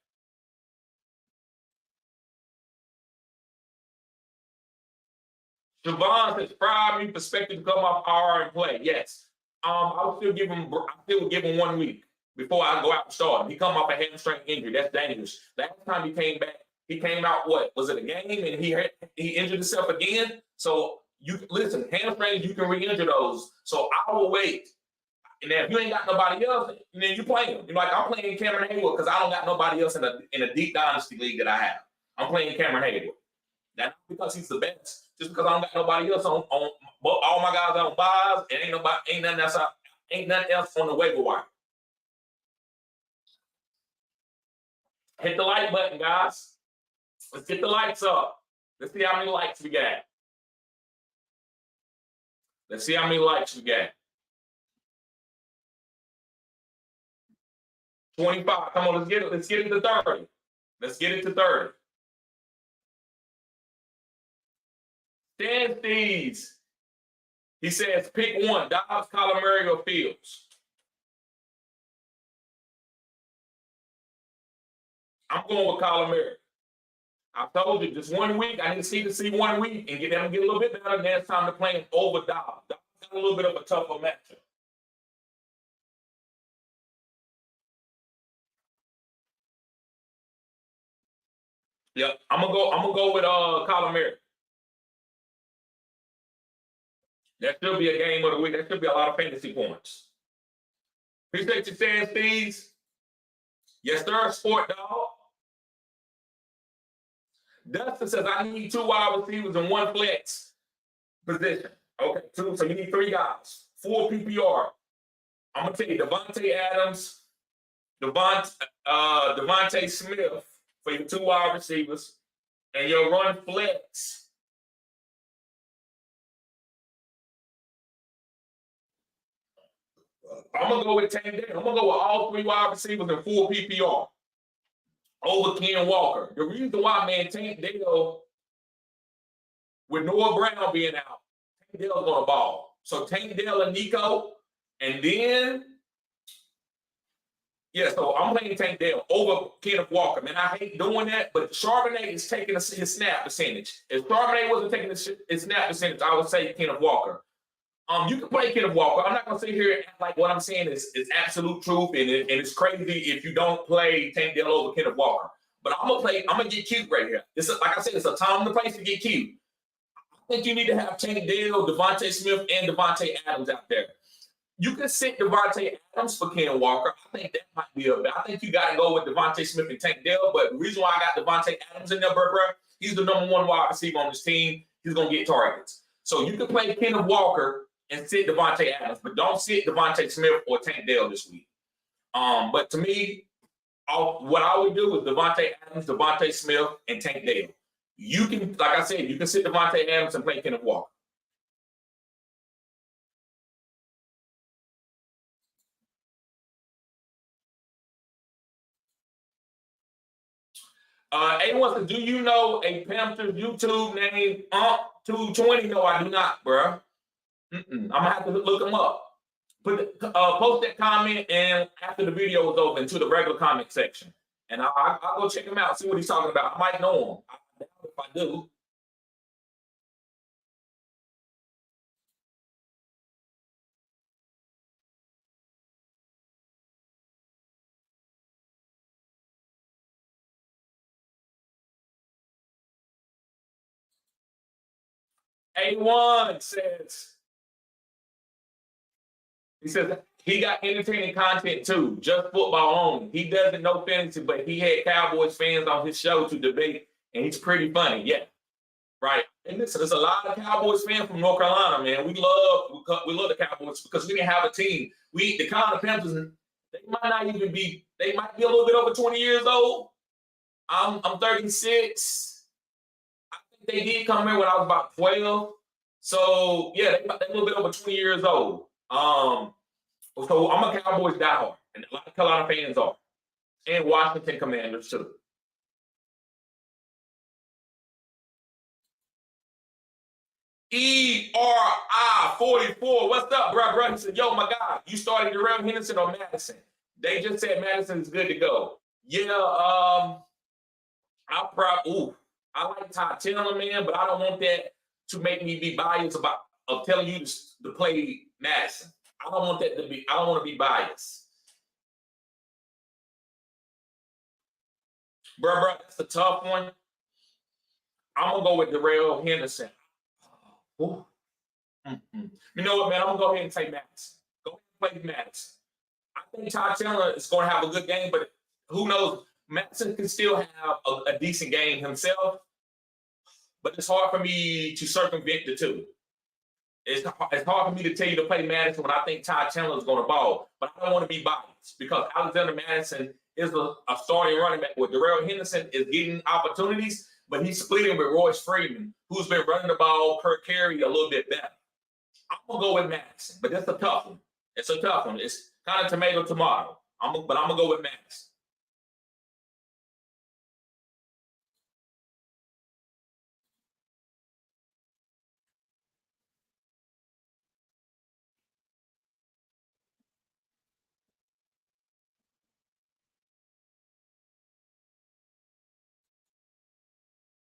Javon says, "Fried me perspective to come off IR and play." Yes. I would still give him 1 week before I go out and start. He come off a hamstring injury. That's dangerous. Last time he came back, he came out was it a game? And he injured himself again. So you listen, hamstrings, you can re-injure those. So I will wait. And then if you ain't got nobody else, then you play him. Like I'm playing Cameron Hayward because I don't got nobody else in a deep dynasty league that I have. I'm playing Cameron Hayward. Not because he's the best. Just because I don't got nobody else on all my guys on buys, and ain't nothing else on the waiver wire. Hit the like button, guys. Let's get the lights up. Let's see how many likes we got. Let's see how many likes we got. 25. Come on, let's get it. Let's get it to 30. Let's get it to 30. Stan Steves. He says, pick one, Dobbs, Kyler Murray, or Fields. I'm going with Kyler Murray. I told you, just 1 week. I need to see 1 week and get them get a little bit better. Then it's time to play him over Dobbs. Dobbs got a little bit of a tougher matchup. Yep, I'm gonna go with Kyler Murray. That should be a game of the week. That should be a lot of fantasy points. Appreciate you, Stan Steves. Yes, sir, Sport Dog. Dustin says, I need 2 wide receivers and 1 flex position. Okay, 2. So you need 3 guys. 4 PPR. I'm going to tell you, Devontae Adams, Devontae Smith for your 2 wide receivers, and your run flex. I'm going to go with Tank Dell. I'm going to go with all 3 wide receivers and 4 PPR over Ken Walker. The reason why, man, Tank Dell, with Noah Brown being out, Tank Dell's going to ball. So Tank Dell and Nico, and then, so I'm playing Tank Dell over Kenneth Walker. Man, I hate doing that, but Charbonnet is taking his snap percentage. If Charbonnet wasn't taking his snap percentage, I would say Kenneth Walker. You can play Kenneth Walker. I'm not gonna sit here and act like what I'm saying is absolute truth, and it's crazy if you don't play Tank Dell over Kenneth Walker. But I'm gonna get cute right here. Like I said, it's a time and a place to get cute. I think you need to have Tank Dell, Devontae Smith, and Devontae Adams out there. You can sit Devontae Adams for Kenneth Walker. I think that might be I think you got to go with Devontae Smith and Tank Dell. But the reason why I got Devontae Adams in there, bro, he's the number one wide receiver on this team. He's gonna get targets. So you can play Kenneth Walker and sit Devontae Adams, but don't sit Devontae Smith or Tank Dell this week. But to me, what I would do is Devontae Adams, Devontae Smith, and Tank Dell. You can, like I said, you can sit Devontae Adams and play Kenneth Walker. A wants to, do you know a Panthers YouTube named 220? No, I do not, bro. I'm gonna have to look him up. Post that comment and after the video is over into the regular comment section, and I'll go check him out, see what he's talking about. I might know him. I doubt if I do. A1 says, he says he got entertaining content too, just football only. He doesn't know fantasy, but he had Cowboys fans on his show to debate, and he's pretty funny. Yeah, right. And listen, there's a lot of Cowboys fans from North Carolina, man. We love the Cowboys because we didn't have a team. The Carolina Panthers, they might be a little bit over 20 years old. I'm 36. They did come in when I was about 12. So, yeah, they're a little bit over 20 years old. So I'm a Cowboys diehard, and a lot of Carolina fans are. And Washington Commanders, too. ERI44, what's up, bro? He said, yo, my God, you started Darrell Henderson or Madison? They just said Madison is good to go. Yeah, I like Todd Taylor, man, but I don't want that to make me be biased of telling you to play Madison. I don't want to be biased. Bro, that's a tough one. I'm going to go with Darrell Henderson. You know what, man? I'm going to go ahead and take Madison. Go ahead and play Madison. I think Todd Taylor is going to have a good game, but who knows? Madison can still have a decent game himself, but it's hard for me to circumvent the two. It's hard for me to tell you to play Madison when I think Todd Chandler is going to ball, but I don't want to be biased because Alexander Madison is a starting running back where Darrell Henderson is getting opportunities, but he's splitting with Royce Freeman, who's been running the ball per carry a little bit better. I'm going to go with Madison, but that's a tough one. It's a tough one. It's kind of tomato. But I'm going to go with Madison.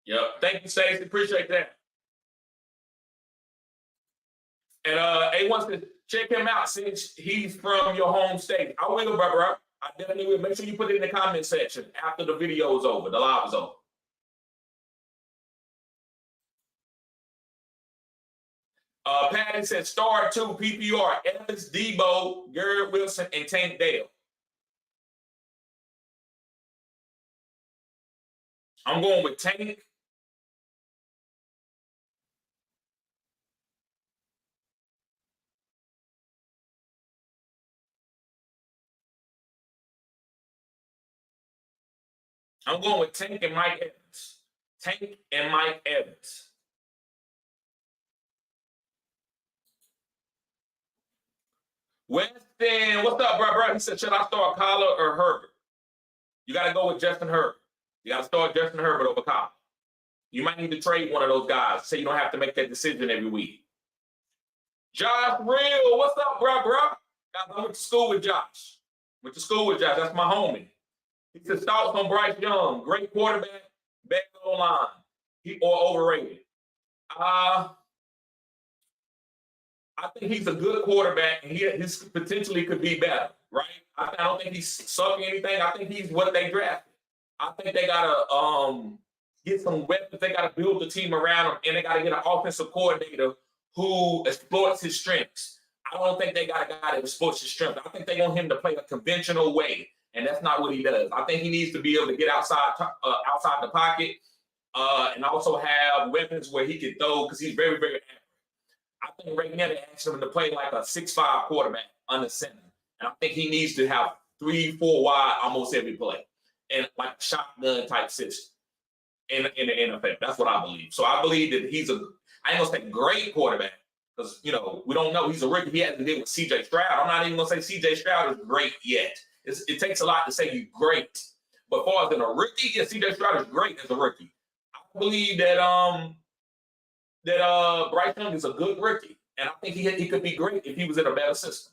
Yep. Thank you, Stacey. Appreciate that. And A wants to check him out since he's from your home state. I will, bro. I definitely will. Make sure you put it in the comment section after the video is over, the live is over. Patty said star 2 PPR, Evans, Debo, Garrett Wilson, and Tank Dell. I'm going with Tank. I'm going with Tank and Mike Evans. Tank and Mike Evans. Weston, what's up, bro? He said, should I start Kyler or Herbert? You got to go with Justin Herbert. You got to start Justin Herbert over Kyler. You might need to trade one of those guys so you don't have to make that decision every week. Josh Real, what's up, bro? I went to school with Josh. That's my homie. He said, thoughts on Bryce Young, great quarterback, back goal line, or overrated. I I think he's a good quarterback, and his potentially could be better, right? I don't think he's sucking anything. I think he's what they drafted. I think they gotta get some weapons. They gotta build the team around him, and they gotta get an offensive coordinator who exploits his strengths. I don't think they got a guy that exploits his strengths. I think they want him to play a conventional way, and that's not what he does. I think he needs to be able to get outside the pocket, and also have weapons where he can throw because he's very, very accurate. I think right now they asked him to play like a 6'5" quarterback under center. And I think he needs to have 3-4 wide almost every play. And like a shotgun type system in the NFL. That's what I believe. So I believe that he's I ain't gonna say great quarterback, because we don't know. He's a rookie. He hasn't been with CJ Stroud. I'm not even gonna say CJ Stroud is great yet. It takes a lot to say he's great. But as far as in a rookie, yeah, CJ Stroud is great as a rookie. I believe that Bryce Young is a good rookie, and I think he could be great if he was in a better system.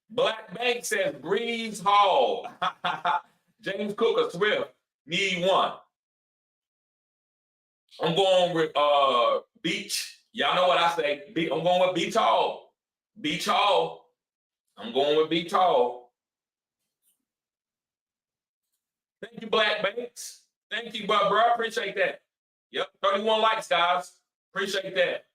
Black Bank says Breeze Hall. James Cook or Swift need one. I'm going with Beach. Y'all know what I say. I'm going with Beach Hall. Beach Hall. I'm going with Beach Hall. Thank you, Black Banks. Thank you, bro. Appreciate that. Yep, 31 likes, guys. Appreciate that.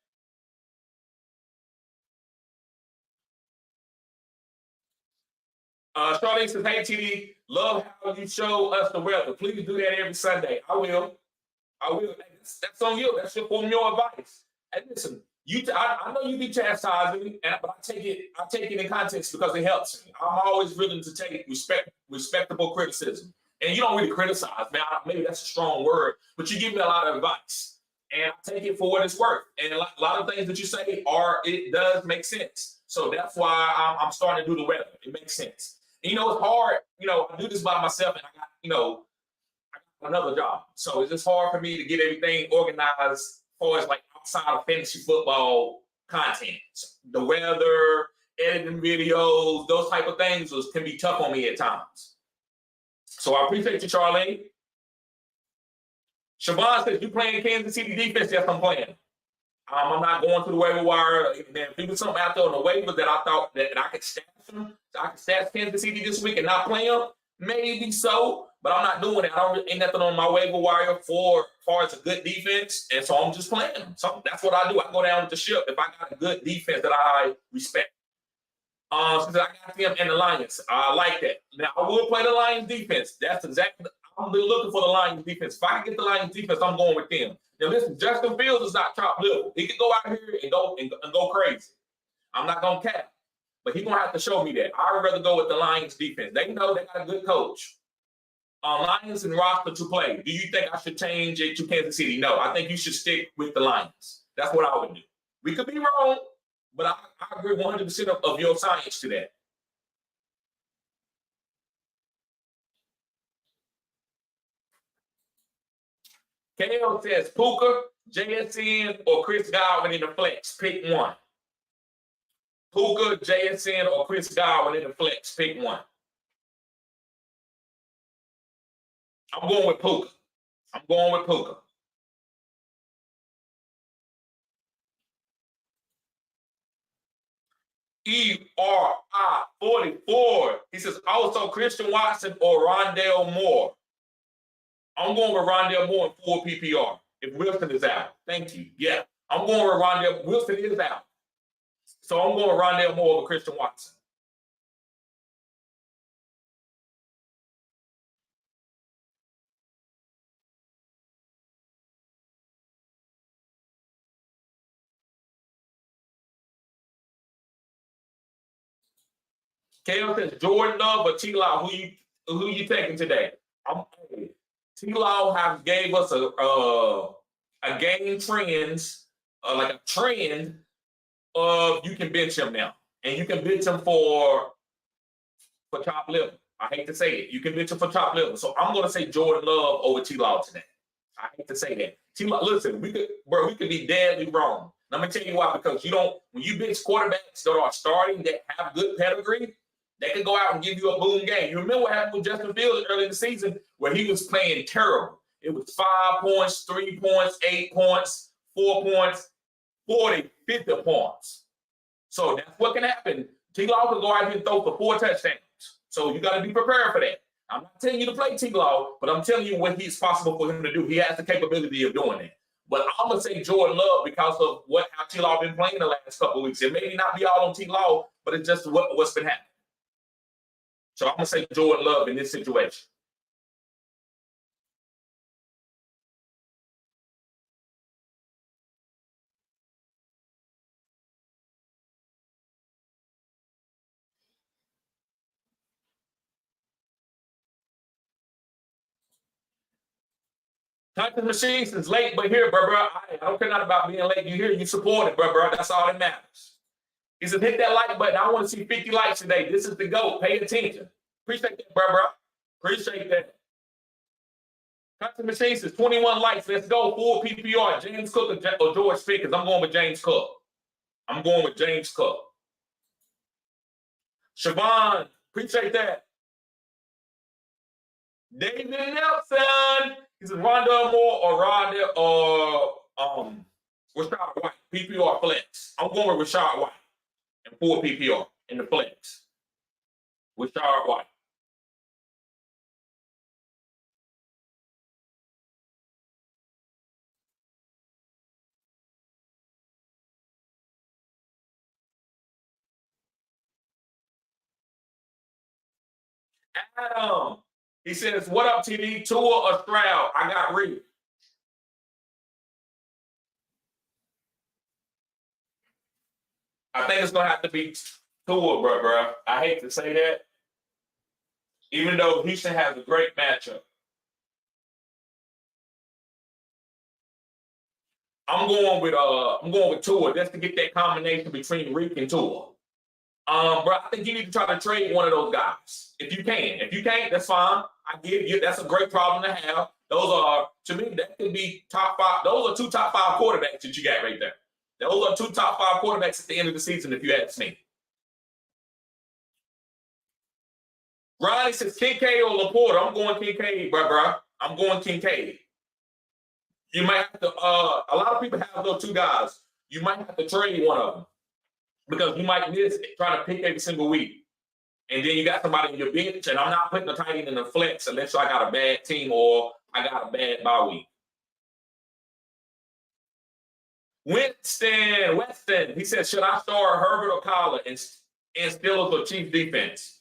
Charlene says, hey, TD, love how you show us the weather. Please do that every Sunday. I will. That's on you. That's your advice. And listen, I know you be chastising me, but I take it in context because it helps me. I'm always willing to take respectable criticism. And you don't really criticize, man. Maybe that's a strong word, but you give me a lot of advice. And I take it for what it's worth. And a lot of things that you say it does make sense. So that's why I'm starting to do the weather. It makes sense. And, it's hard. I do this by myself, and I got another job. So it's just hard for me to get everything organized as far as like outside of fantasy football content. So the weather, editing videos, those type of things can be tough on me at times. So I appreciate you, Charlene. Siobhan says, you playing Kansas City defense? Yes, I'm playing. I'm not going to the waiver wire. If there was something out there on the waiver that I thought that I could stash them, so I could stash Kansas City this week and not play them, maybe so, but I'm not doing it. Ain't nothing on my waiver wire as far as a good defense, and so I'm just playing them. So that's what I do. I go down with the ship if I got a good defense that I respect. Since I got them and the Lions, I like that. Now I will play the Lions defense. That's exactly. I'm looking for the Lions defense. If I can get the Lions defense, I'm going with them. Now listen, Justin Fields is not top level. He can go out here and go crazy. I'm not gonna cap, but he's gonna have to show me that. I'd rather go with the Lions defense. They know they got a good coach. Lions and roster to play. Do you think I should change it to Kansas City? No, I think you should stick with the Lions. That's what I would do. We could be wrong, but I agree 100% of your science to that. KL says Puka, JSN, or Chris Godwin in the flex. Pick one. Puka, JSN, or Chris Godwin in the flex. Pick one. I'm going with Puka. ERI44. He says also Christian Watson or Rondale Moore. I'm going with Rondale Moore in full PPR if Wilson is out. Thank you. Yeah, I'm going with Rondale. Wilson is out. So I'm going with Rondale Moore over Christian Watson. Kale says Jordan Love or T-Law. Who you taking today? T-Law have gave us a game trends, like a trend of you can bench him now. And you can bench him for top level. I hate to say it. You can bench him for top level. So I'm going to say Jordan Love over T-Law today. I hate to say that. T-Law, listen, we could be deadly wrong. And I'm going to tell you why, because when you bench quarterbacks that are starting that have good pedigree, They could go out and give you a boom game. You remember what happened with Justin Fields early in the season where he was playing terrible. It was 5 points, 3 points, 8 points, 4 points, 40, 50 points. So that's what can happen. T-Law could go out here and throw for 4 touchdowns. So you got to be prepared for that. I'm not telling you to play T-Law, but I'm telling you what he's possible for him to do. He has the capability of doing that. But I'm going to say Jordan Love because of how T-Law been playing the last couple of weeks. It may not be all on T-Law, but it's just what's been happening. So I'm going to say Jordan Love in this situation. Hunting machine since late, but here, bro. I don't care not about being late. You here, you support it, bro. That's all that matters. He said, hit that like button. I want to see 50 likes today. This is the GOAT. Pay attention. Appreciate that, bro. Appreciate that. Hunting machine says 21 likes. Let's go. Full PPR. James Cook or George Pickens. I'm going with James Cook. I'm going with James Cook. Siobhan, appreciate that. David Nelson. He says Rondell Moore or Rashad White. PPR flex. I'm going with Rashad White and 4 PPR in the flex. Rashad White. Adam. He says, what up, TD? Tua or Stroud? I got Reed. I think it's going to have to be Tua, bro. I hate to say that. Even though Houston has a great matchup. I'm going with Tua just to get that combination between Reed and Tua. Bro, I think you need to try to trade one of those guys. If you can. If you can't, that's fine. I give you. That's a great problem to have. Those are, to me, that could be top 5. Those are 2 top 5 quarterbacks that you got right there. Those are 2 top 5 quarterbacks at the end of the season, if you ask me. Ronnie says Kincaid or Laporta. I'm going Kincaid, bro. I'm going Kincaid. You might have to, a lot of people have those 2 guys. You might have to trade one of them. Because you might miss trying to pick every single week. And then you got somebody in your bench, and I'm not putting a tight end in the flex unless I got a bad team or I got a bad bye week. Weston, he says, should I start Herbert or Collar and Steelers or Chiefs defense?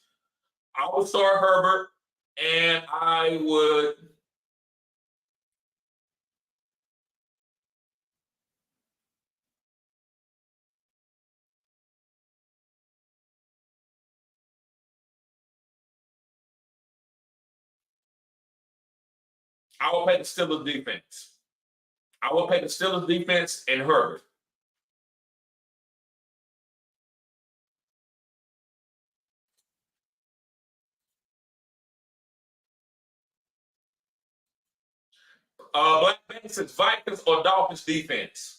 I would start Herbert, and I would pay the Steelers defense. I will pay the Steelers defense and Herbert. Black Man says Vikings or Dolphins defense.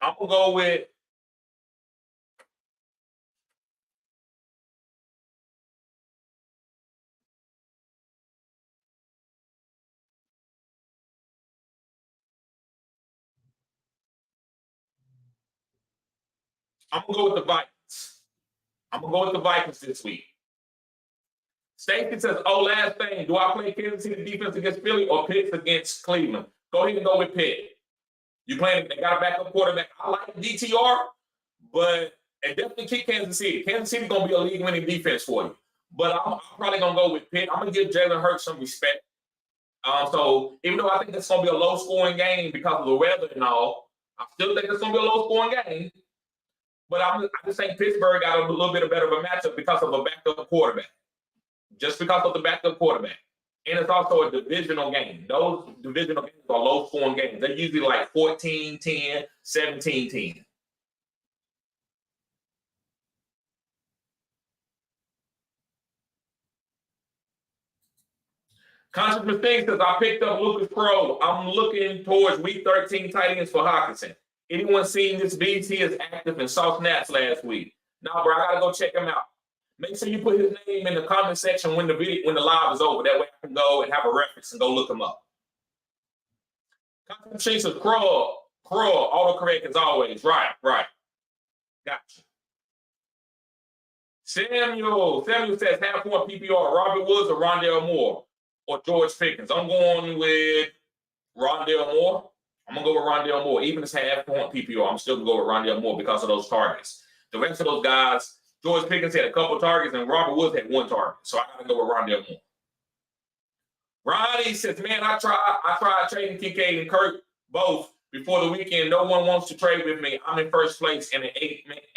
I'm going to go with the Vikings. I'm going to go with the Vikings this week. Stacey says, last thing. Do I play Kansas City defense against Philly or Pitts against Cleveland? Go ahead and go with Pitt. You playing, they got a backup quarterback. I like DTR, but and definitely kick Kansas City. Kansas City going to be a league-winning defense for you. But I'm probably going to go with Pitt. I'm going to give Jalen Hurts some respect. So even though I think it's going to be a low-scoring game because of the weather and all, I still think it's going to be a low-scoring game. But I just think Pittsburgh got a little bit better of a matchup because of a backup quarterback. Just because of the backup quarterback. And it's also a divisional game. Those divisional games are low-scoring games. They're usually like 14-10, 17-10. Conscious thing says I picked up Lucas Crow. I'm looking towards week 13 tight ends for Hawkinson. Anyone seen this beast? He is active and saw snaps last week. No, bro, I gotta go check him out. Make sure you put his name in the comment section when the live is over. That way I can go and have a reference and go look him up. Conscious says Crow, autocorrect as always. Right. Gotcha. Samuel says half point PPR, Robert Woods or Rondell Moore or George Pickens. I'm going with Rondell Moore. I'm going to go with Rondell Moore. Even if it's half point PPR, I'm still going to go with Rondell Moore because of those targets. The rest of those guys, George Pickens had a couple targets and Robert Woods had one target. So I got to go with Rondell Moore. Ronnie says, man, I tried trading Kincaid and Kirk both before the weekend. No one wants to trade with me. I'm in first place in an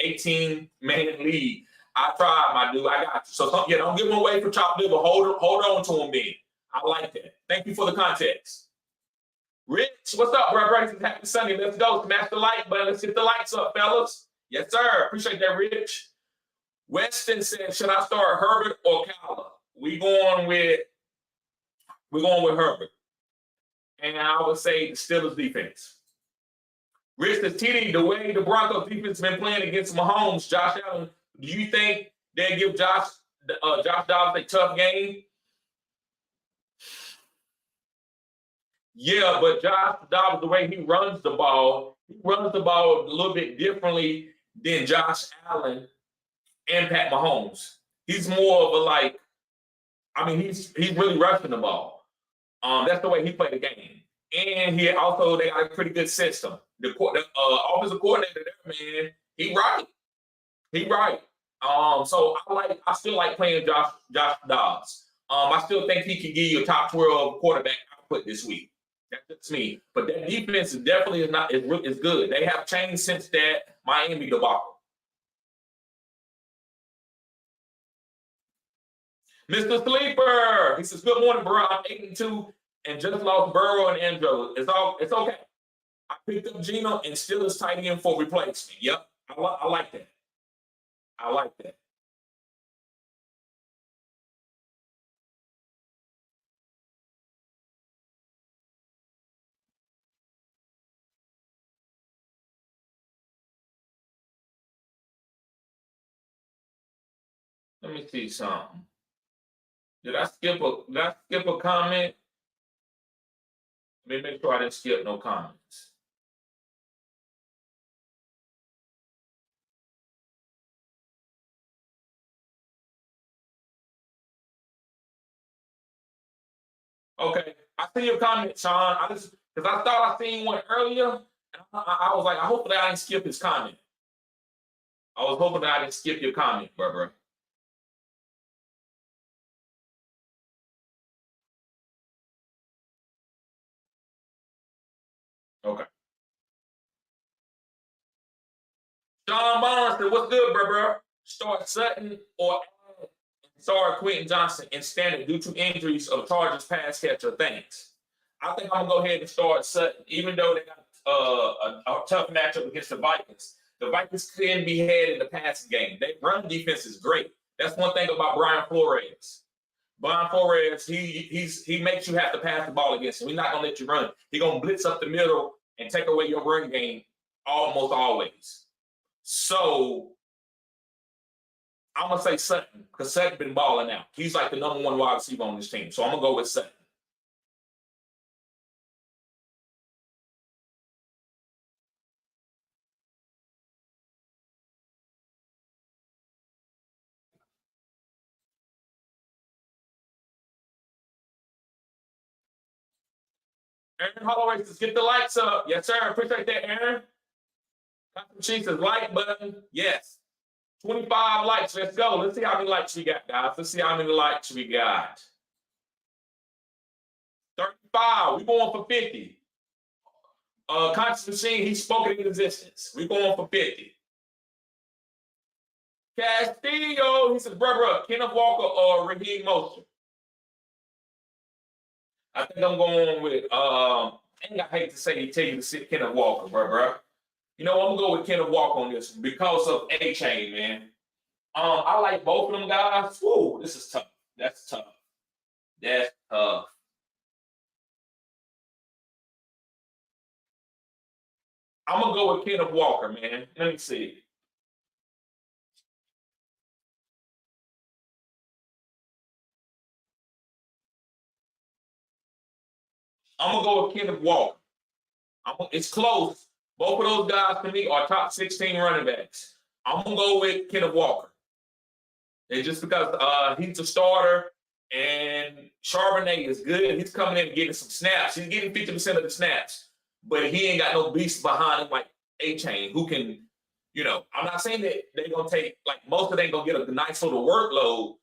18-man league. I tried, my dude. I got you. So don't give him away for chop liver. Hold on to him, Ben. I like that. Thank you for the context. Rich, what's up, bro? Happy Sunday. Let's go. Smash the like button. Let's get the lights up, fellas. Yes, sir. Appreciate that, Rich. Weston said, should I start Herbert or Kyler? We're going with Herbert. And I would say the Steelers defense. Rich says, TD, the way the Broncos defense has been playing against Mahomes, Josh Allen, do you think they'll give Josh Dobbs a tough game? Yeah, but Josh Dobbs, the way he runs the ball a little bit differently than Josh Allen and Pat Mahomes. He's more of a he's really rushing the ball. That's the way he played the game. And they got a pretty good system. The offensive coordinator there, man, he right. So I still like playing Josh Dobbs. I still think he can give you a top 12 quarterback output this week. That's just me. But that defense is definitely is good. They have changed since that Miami debacle. Mr. Sleeper, he says, good morning, bro. I'm 8-2 and just lost Burrow and Andrew. It's okay. I picked up Gino and still is tight end for replacement. Yep. I like that. I like that. Let me see something. Did I skip a comment? Let me make sure I didn't skip no comments. Okay, I see your comment, Sean. Because I thought I seen one earlier, and I was like, hopefully I didn't skip his comment. I was hoping that I didn't skip your comment, bro. Okay. Sean Barnes said, what's good, bro? Start Sutton or start Quentin Johnson in standard due to injuries of Chargers pass catcher. Thanks. I think I'm going to go ahead and start Sutton, even though they got a tough matchup against the Vikings. The Vikings can be had in the passing game. Their run defense is great. That's one thing about Brian Flores. Brian Flores, he makes you have to pass the ball against him. He's not going to let you run. He's going to blitz up the middle and take away your run game almost always. So I'm going to say Sutton because Sutton's been balling out. He's like the number one wide receiver on this team. So I'm going to go with Sutton. Aaron Holloway says, get the lights up. Yes, sir. Appreciate that, Aaron. She says, like button. Yes. 25 likes. Let's go. Let's see how many likes we got, guys. Let's see how many likes we got. 35. We're going for 50. Conscious Machine, he's spoken in existence. We're going for 50. Castillo, he says, bro, Kenneth Walker or Raheem Mostert. I think I'm going with, I hate to say tell you to sit Kenneth Walker, bro. You know, I'm going to go with Kenneth Walker on this one because of A-Chain, man. I like both of them guys. Woo, this is tough. That's tough. That's tough. I'm gonna go with Kenneth Walker, man. Let me see. I'm gonna go with Kenneth Walker. It's close. Both of those guys to me are top 16 running backs. I'm gonna go with Kenneth Walker. And just because he's a starter and Charbonnet is good, he's coming in and getting some snaps. He's getting 50% of the snaps, but he ain't got no beast behind him like A-Chain, who can, I'm not saying that they're gonna take like most of them gonna get a nice little workload,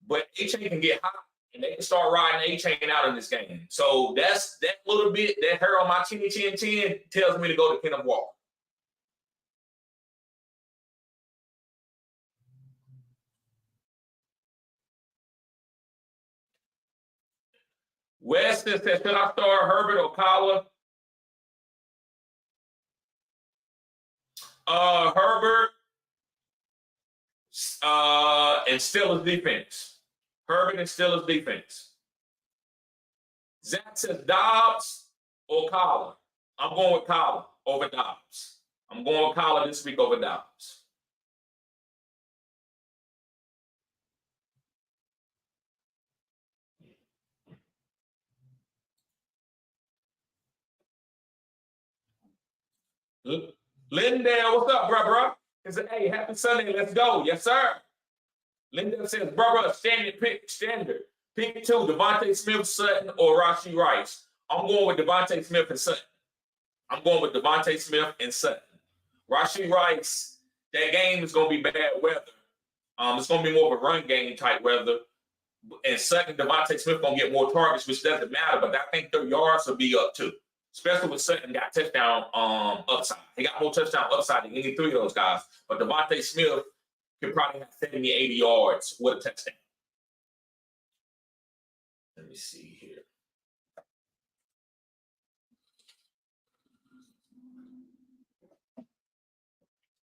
but A-Chain can get hot and they can start riding A-Chain out in this game. So that's that little bit, that hair on my chinny chin chin tells me to go to Kenneth Walker. Weston says, should I start Herbert or Kyler? Herbert and Steelers defense. Herbert and Steelers defense. Zach says Dobbs or Kyler. I'm going with Kyler over Dobbs. I'm going with Kyler this week over Dobbs. Lindell, what's up, bro? He said, hey, happy Sunday, let's go. Yes, sir. Lindell says, bro, standard. Pick two, Devontae Smith, Sutton, or Rashee Rice. I'm going with Devontae Smith and Sutton. Rashee Rice, that game is going to be bad weather. It's going to be more of a run game type weather. And Sutton, Devontae Smith going to get more targets, which doesn't matter, but I think their yards will be up too. Especially with Sutton got touchdown upside. He got more touchdown upside than any three of those guys. But Devontae Smith can probably have 70, 80 yards with a touchdown. Let me see here.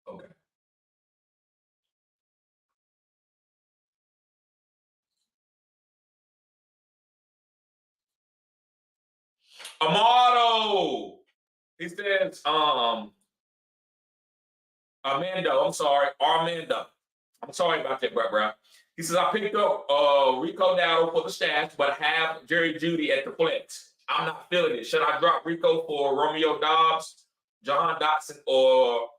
Okay. Amato. He says, Armando. I'm sorry about that, bro. He says, I picked up Rico Dowdle for the stash, but have Jerry Jeudy at the flex. I'm not feeling it. Should I drop Rico for Romeo Doubs, Jahan Dotson, or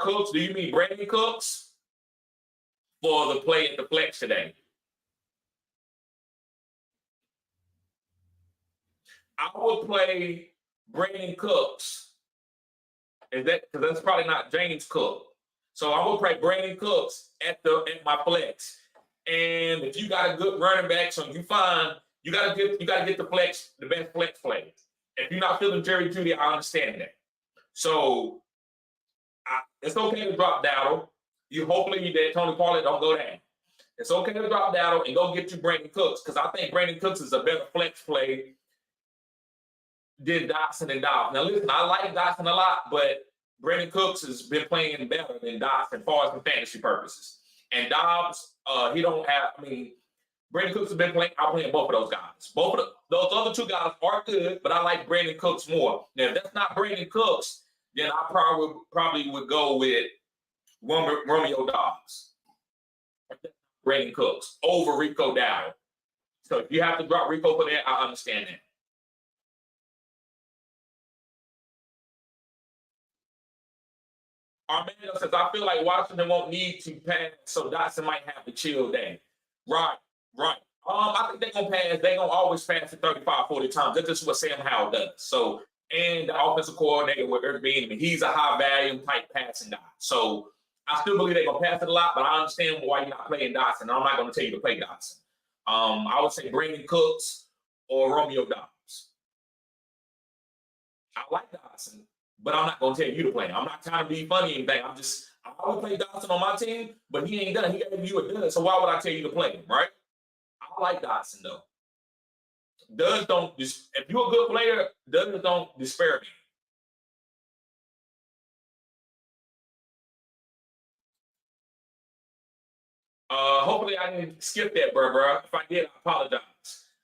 Cooks? Do you mean Brandon Cooks for the play at the flex today? I would play Brandon Cooks. Because that's probably not James Cook. So I will play Brandon Cooks at my flex. And if you got a good running back, so you gotta get the best flex play. If you're not feeling Jerry Jeudy, I understand that. So it's okay to drop Dowdle. Hopefully that Tony Pollard don't go down. It's okay to drop Dowdle and go get you Brandon Cooks, because I think Brandon Cooks is a better flex play than Dotson and Dobbs. Now listen, I like Dotson a lot, but Brandon Cooks has been playing better than Dotson as far as for fantasy purposes. And Dobbs, Brandon Cooks has been outplaying both of those guys. Both of those other two guys are good, but I like Brandon Cooks more. Now, if that's not Brandon Cooks, then I probably would go with Romeo Doubs. Brandon Cooks over Rico Dowdle. So if you have to drop Rico for that, I understand that. Armando says, I feel like Washington won't need to pass, so Dotson might have the chill day. Right. I think they're going to pass. They're going to always pass it 35, 40 times. That's just what Sam Howell does. So, and the offensive coordinator with Eric Bieniemy, he's a high-value type passing guy. So, I still believe they're going to pass it a lot, but I understand why you're not playing Dotson. I'm not going to tell you to play Dotson. I would say Brandon Cooks or Romeo Doubs. I like Dotson, but I'm not going to tell you to play him. I'm not trying to be funny or anything. I would play Dotson on my team, but he ain't done. He gave you a done. So why would I tell you to play him, right? I like Dotson, though. If you're a good player, don't despair me. Hopefully I didn't skip that, bro. If I did, I apologize.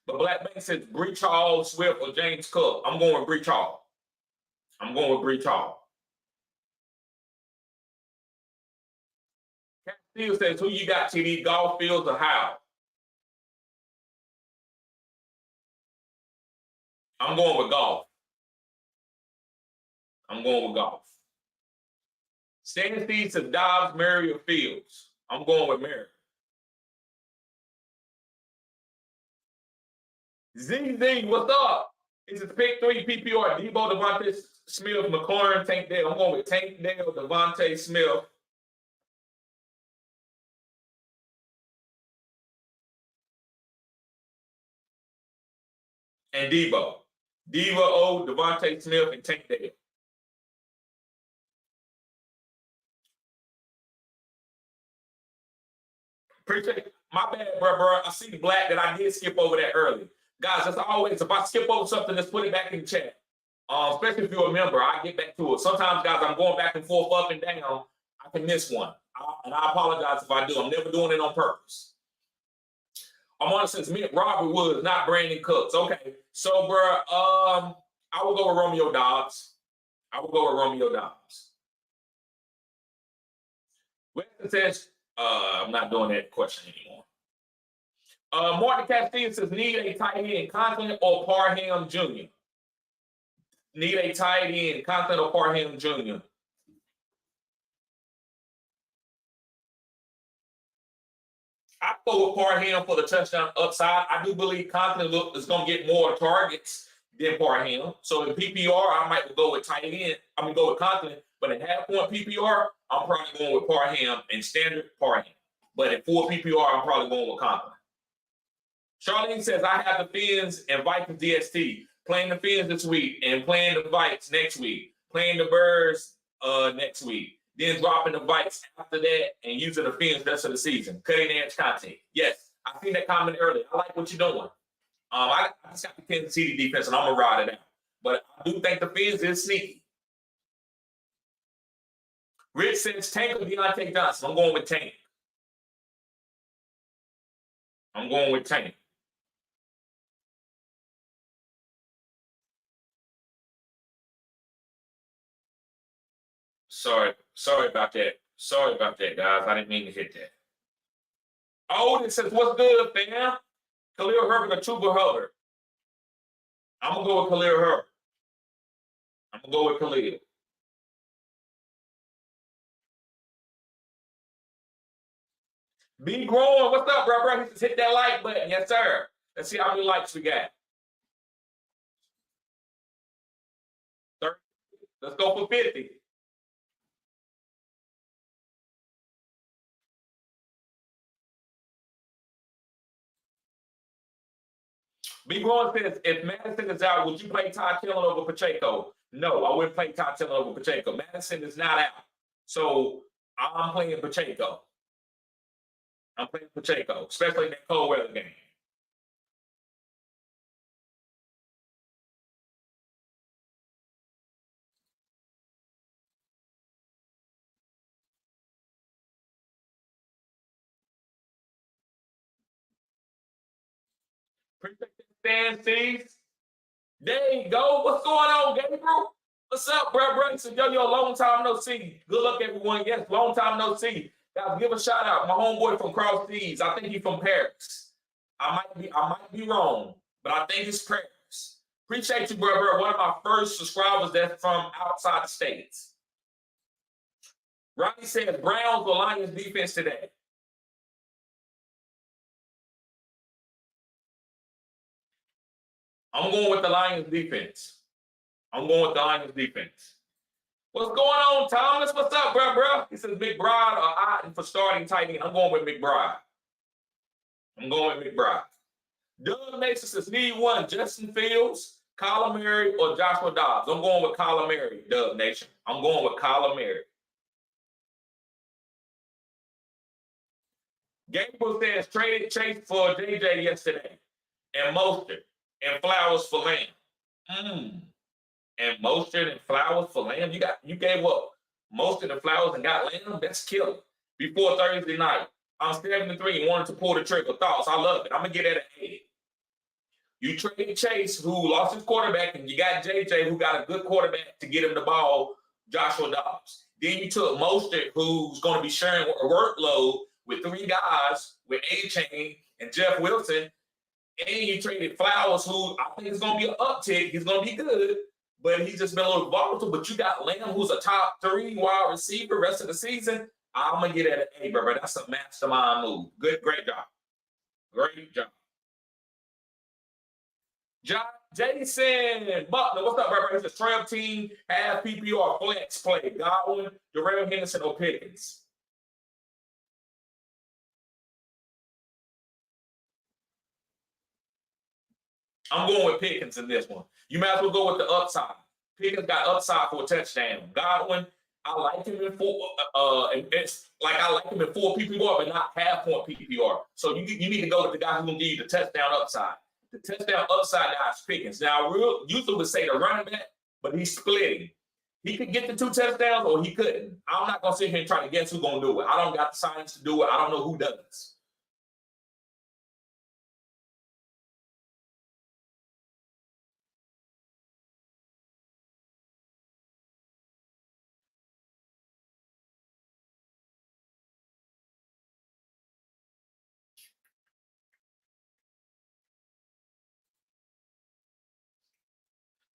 But Black Bank says Breach Hall, Swift, or James Cook. I'm going with Breach Hall. I'm going with Breach Hall. Castillo says, who you got, TD? Golf Fields or Howe? I'm going with Golf. I'm going with Golf. Stan Steve says Dobbs, Murray, or Fields. I'm going with Murray. ZZ, what's up? It's a pick 3 PPR. Debo, Devontae Smith, McLaurin, Tank Dale. I'm going with Tank Dale, Devontae Smith. And Debo. Debo, Devontae Smith, and Tank Dale. Appreciate it. My bad, bro. I see the Black that I did skip over that early. Guys, as always, if I skip over something, let's put it back in the chat. Especially if you're a member, I get back to it. Sometimes, guys, I'm going back and forth, up and down. I can miss one. And I apologize if I do. I'm never doing it on purpose. Armando says Robert Woods, not Brandon Cooks. Okay. So, bro, I will go with Romeo Dobbs. Weston says, I'm not doing that question anymore. Martin Castillo says, need a tight end, Conklin or Parham Jr.? Need a tight end, Conklin or Parham Jr.? I go with Parham for the touchdown upside. I do believe Conklin is going to get more targets than Parham. So in PPR, I might go with tight end. I'm going to go with Conklin. But in half-point PPR, I'm probably going with Parham and standard Parham. But in full PPR, I'm probably going with Conklin. Charlene says, I have the Fins and Vikings DST. Playing the Fins this week and playing the Vikes next week. Playing the Birds next week. Then dropping the Vikes after that and using the Fins the rest of the season. Cutting edge content. Yes, I seen that comment earlier. I like what you're doing. I just got the Kansas City defense and I'm going to ride it out. But I do think the Fins is sneaky. Rich says Tank or Deontay Johnson. I'm going with Tank. Sorry about that. Sorry about that, guys. I didn't mean to hit that. Oh, it says, what's good, fam? Khalil Herbert or Chuba Hubbard? I'm going to go with Khalil Herbert. Khalil. Be growing. What's up, bro? Just hit that like button. Yes, sir. Let's see how many likes we got. 30. Let's go for 50. B. Growing says, if Madison is out, would you play Todd Killen over Pacheco? No, I wouldn't play Todd Killen over Pacheco. Madison is not out. So I'm playing Pacheco. Especially in that cold weather game. Appreciate the Steve. There you go. What's going on, Gabriel? What's up, bro? He said, yo, long time no see. Good luck, everyone. Yes, long time no see. Guys, give a shout out. My homeboy from Cross Seas. I think he's from Paris. I might be wrong, but I think it's Paris. Appreciate you, bro. One of my first subscribers that's from outside the States. Ronnie says Browns or Lions defense today. I'm going with the Lions defense. What's going on, Thomas? What's up, bro? He says McBride or Otten for starting tight end. I'm going with McBride. Doug Mason says need one. Justin Fields, Kyler Murray, or Joshua Dobbs. I'm going with Kyler Murray, Doug Nation. I'm going with Kyler Murray. Gabriel says traded Chase for JJ yesterday. And Mostert. And Flowers for Lamb. And Mostert and Flowers for Lamb. You gave up Mostert and Flowers and got Lamb. That's killer. Before Thursday night, I'm 7-3 and wanted to pull the trigger. Thoughts? I love it. I'm gonna get at it. You traded Chase, who lost his quarterback, and you got JJ, who got a good quarterback to get him the ball, Joshua Dobbs. Then you took Mostert, who's going to be sharing a workload with 3 guys, with A-Chain and Jeff Wilson. And you traded Flowers, who I think is going to be an uptick. He's going to be good, but he's just been a little volatile. But you got Lamb, who's a top 3 wide receiver rest of the season. I'm going to get at an A, bro. That's a mastermind move. Great job. Great job. Jason Butler, what's up, bro? It's a 12 team, half PPR, flex play. Godwin, Darrell Henderson, or Pickens. I'm going with Pickens in this one. You might as well go with the upside. Pickens got upside for a touchdown. Godwin, I like him in 4. It's like I like him in 4 PPR, but not half-point PPR. So you need to go with the guy who's going to give you the touchdown upside. The touchdown upside guy is Pickens. Now, usually would say the running back, but he's splitting. He could get the 2 touchdowns or he couldn't. I'm not going to sit here and try to guess who's going to do it. I don't got the science to do it. I don't know who does.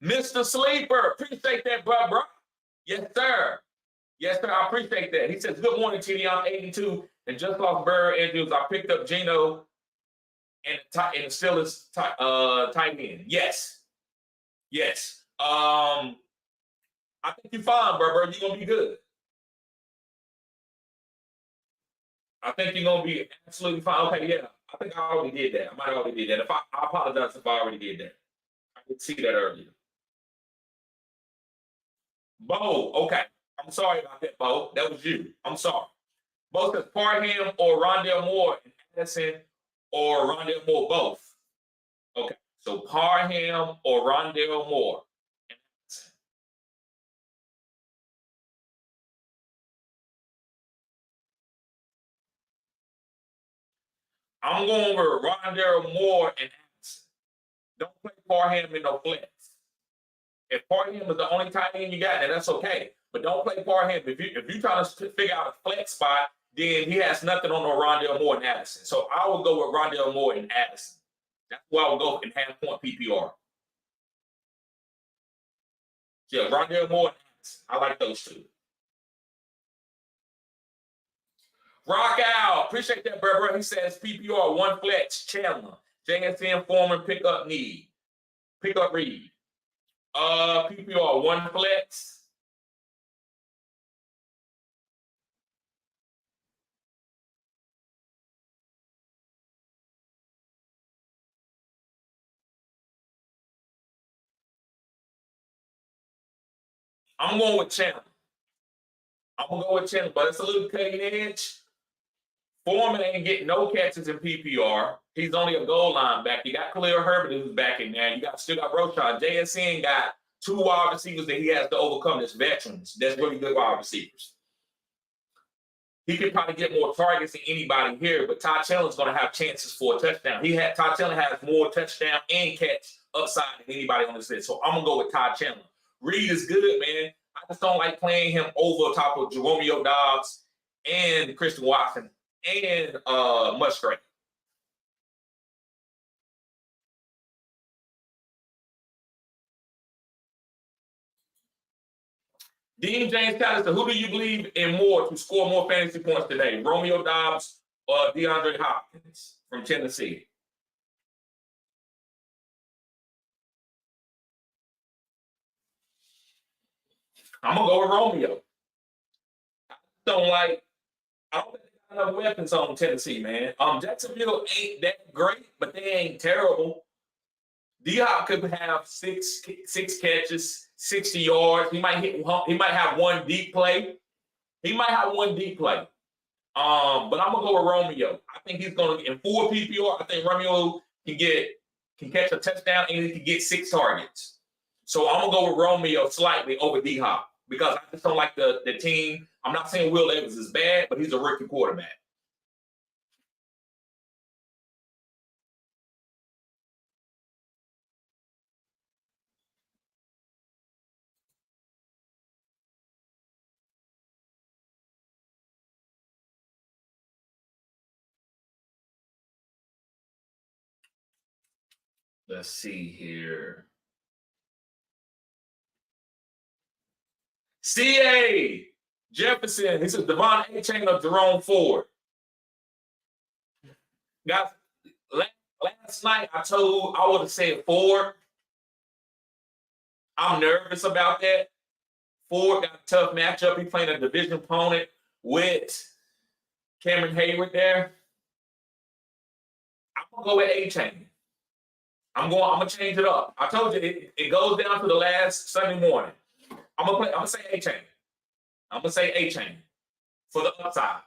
Mr. Sleeper, appreciate that, bro. Yes, sir. Yes, sir. I appreciate that. He says, good morning, TD. I'm 82 and just lost Burrow Andrews. I picked up Geno and the Steelers tight end. Yes. Yes. I think you're fine, bro. You're going to be good. I think you're going to be absolutely fine. Okay, yeah. I think I already did that. I might have already did that. I apologize if I already did that. I didn't see that earlier. Bo, okay. I'm sorry about that, Bo. That was you. I'm sorry. Bo says Parham or Rondell Moore and Addison or Rondell Moore both. Okay. So Parham or Rondell Moore. I'm going with Rondell Moore and Addison. Don't play Parham in no flex. If Parham is the only tight end you got, then that's okay. But don't play Parham. If you're trying to figure out a flex spot, then he has nothing on the Rondell Moore and Addison. So I will go with Rondell Moore and Addison. That's why I will go in half-point PPR. Yeah, Rondell Moore and Addison. I like those 2. Rock out. Appreciate that, bro. He says PPR, 1 flex, Chandler. JSN Foreman, pickup need. Pickup read. PPR, 1 flex. I'm going with Chandler. I'm going to go with Chandler, but it's a little cutting edge. Foreman ain't getting no catches in PPR. He's only a goal line back. You got Khalil Herbert who's back in there. You still got Roschon. JSN got 2 wide receivers that he has to overcome as veterans. That's really good wide receivers. He could probably get more targets than anybody here, but Ty Chandler's going to have chances for a touchdown. Ty Chandler has more touchdown and catch upside than anybody on this list. So I'm going to go with Ty Chandler. Reed is good, man. I just don't like playing him over top of Romeo Dobbs and Christian Watson and Musgrave. Dean James Taylor said, who do you believe in more to score more fantasy points today? Romeo Dobbs or DeAndre Hopkins from Tennessee? I'm going to go with Romeo. I don't think they got enough weapons on Tennessee, man. Jacksonville ain't that great, but they ain't terrible. D-Hop could have six catches, 60 yards. He might have 1 deep play. But I'm gonna go with Romeo. I think he's gonna in 4 PPR. I think Romeo can catch a touchdown and he can get 6 targets. So I'm gonna go with Romeo slightly over D-Hop because I just don't like the team. I'm not saying Will Evans is bad, but he's a rookie quarterback. Let's see here. C.A. Jefferson. He says Devon A-Chain or Jerome Ford. Guys, last night I would have said Ford. I'm nervous about that. Ford got a tough matchup. He's playing a division opponent with Cameron Hayward there. I'm gonna go with A-Chain. I'm gonna change it up. I told you it goes down to the last Sunday morning. I'm gonna say A-Chain. I'm gonna say A-Chain for the upside.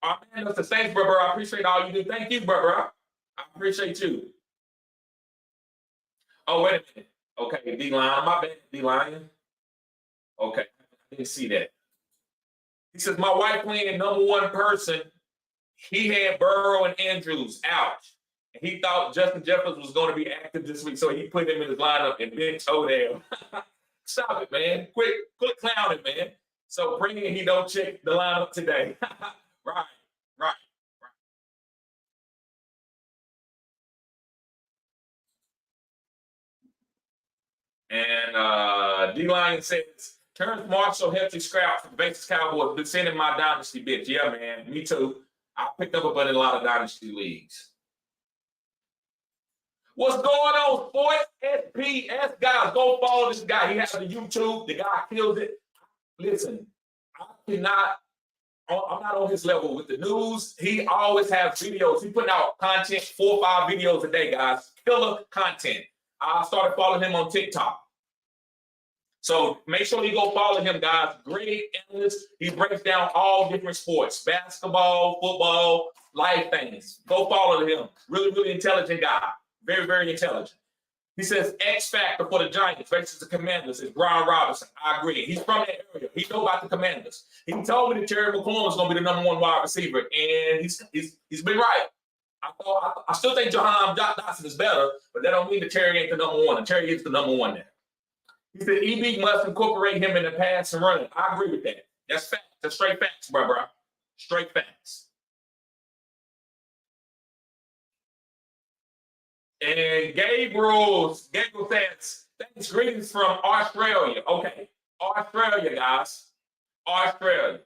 All right, man, listen, thanks, bro. I appreciate all you do. Thank you, bro. I appreciate you. Oh, wait a minute. Okay, D-Line. My bad, D-Line. Okay, I didn't see that. He says, my wife playing number one person. He had Burrow and Andrews out. And he thought Justin Jefferson was going to be active this week, so he put him in his lineup and bench Odell. Stop it, man. Quit clowning, man. So bring in he don't check the lineup today. Right. And D-Line says, Terrence Marshall, hefty scrap for the Basis Cowboys. Been sending my dynasty bitch. Yeah, man. Me too. I picked up a lot of dynasty leagues. What's going on, Sports SPS? Guys, go follow this guy. He has a YouTube. The guy kills it. Listen, I'm not on his level with the news. He always has videos. He putting out content, 4 or 5 videos a day, guys. Killer content. I started following him on TikTok. So make sure you go follow him, guys. Great analyst. He breaks down all different sports, basketball, football, life things. Go follow him. Really, really intelligent guy. Very, very intelligent. He says X factor for the Giants versus the Commanders is Brian Robinson. I agree. He's from that area. He knows about the Commanders. He told me that Terry McLaurin was going to be the number 1 wide receiver, and he's been right. I still think Jahan Dotson is better, but that don't mean that Terry ain't the number 1. And Terry is the number 1 there. He said EB must incorporate him in the pass and running. I agree with that. That's facts. That's straight facts, bro. Straight facts. And Gabriel says, thanks, greetings from Australia. Okay, Australia, guys. Australia.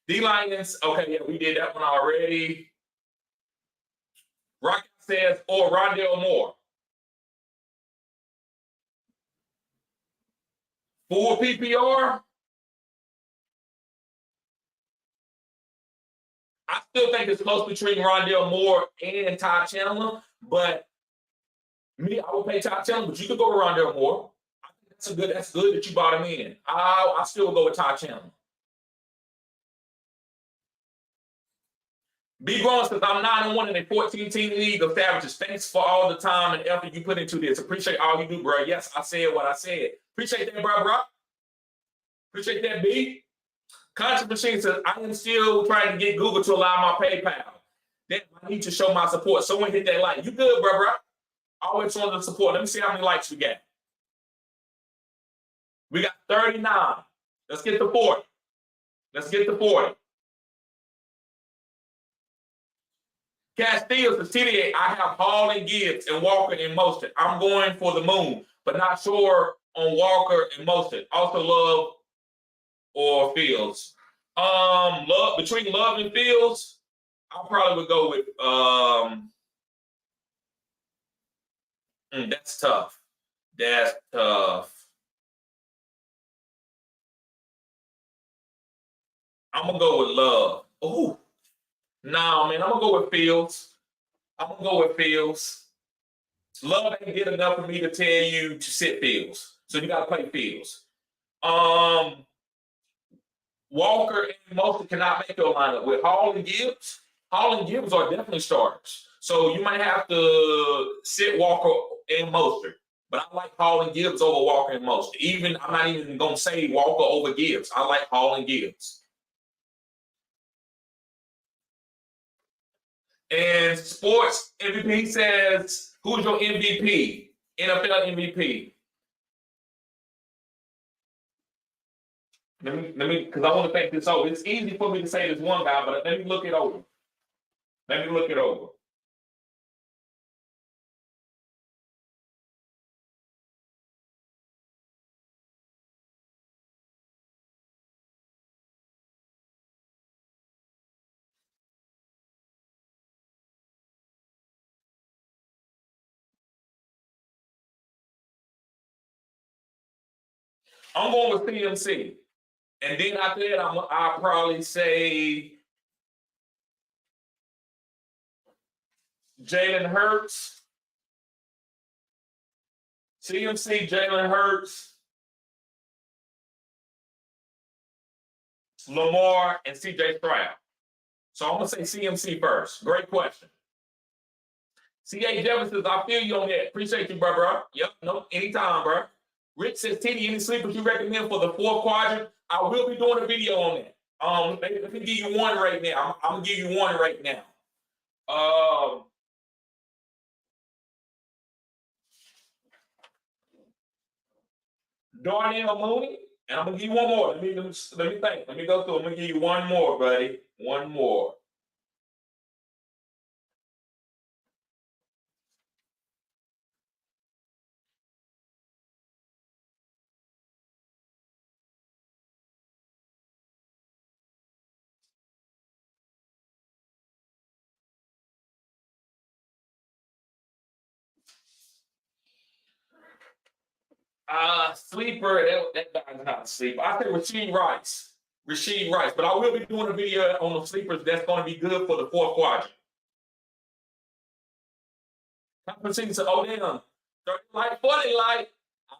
D-Lions, okay, yeah, we did that one already. Rocket says, or Rondell Moore. Full PPR? I still think it's close between Rondell Moore and Todd Chandler, but I would pay Todd Chandler, but you could go with Rondell Moore. I think that's good that you bought him in. I still would go with Todd Chandler. B. Braun says, I'm 9-1 in a 14-team league of savages. Thanks for all the time and effort you put into this. Appreciate all you do, bro. Yes, I said what I said. Appreciate that, bro. Appreciate that, B. Country Machine says, I am still trying to get Google to allow my PayPal. Then I need to show my support. Someone hit that like. You good, bro? Always showing the support. Let me see how many likes we got. We got 39. Let's get to 40. Let's get to 40. Castillo says, TDA, I have Hall and Gibbs and Walker and Mostert. I'm going for the moon, but not sure on Walker and Mostert. Also Love or Fields. Between Love and Fields, I probably would go with that's tough. That's tough. I'm gonna go with Love. Ooh. No, man, I'm gonna go with Fields. Love ain't good enough for me to tell you to sit Fields. So you gotta play Fields. Walker and Mostert cannot make your lineup. With Hall and Gibbs are definitely starters. So you might have to sit Walker and Mostert. But I like Hall and Gibbs over Walker and Mostert. I'm not even gonna say Walker over Gibbs. I like Hall and Gibbs. And Sports MVP says, who's your MVP? NFL MVP. Let me, because I want to think this over. It's easy for me to say this one guy, but let me look it over. Let me look it over. I'm going with CMC. And then after that, I'll probably say Jalen Hurts. CMC, Jalen Hurts, Lamar, and CJ Stroud. So I'm going to say CMC first. Great question. C.A. Jefferson, I feel you on that. Appreciate you, bro. Yep, no, anytime, bro. Rich says, Teddy, any sleepers you recommend for the fourth quadrant? I will be doing a video on that. Let me give you one right now. I'm going to give you one right now. Darnell Mooney, and I'm going to give you one more. Let me think. Let me go through. I'm going to give you one more, buddy. One more. Sleeper, that guy's not a sleeper. I think Rasheed Rice. But I will be doing a video on the sleepers that's going to be good for the fourth quadrant. Conference to Odin. 30 light, 40 light.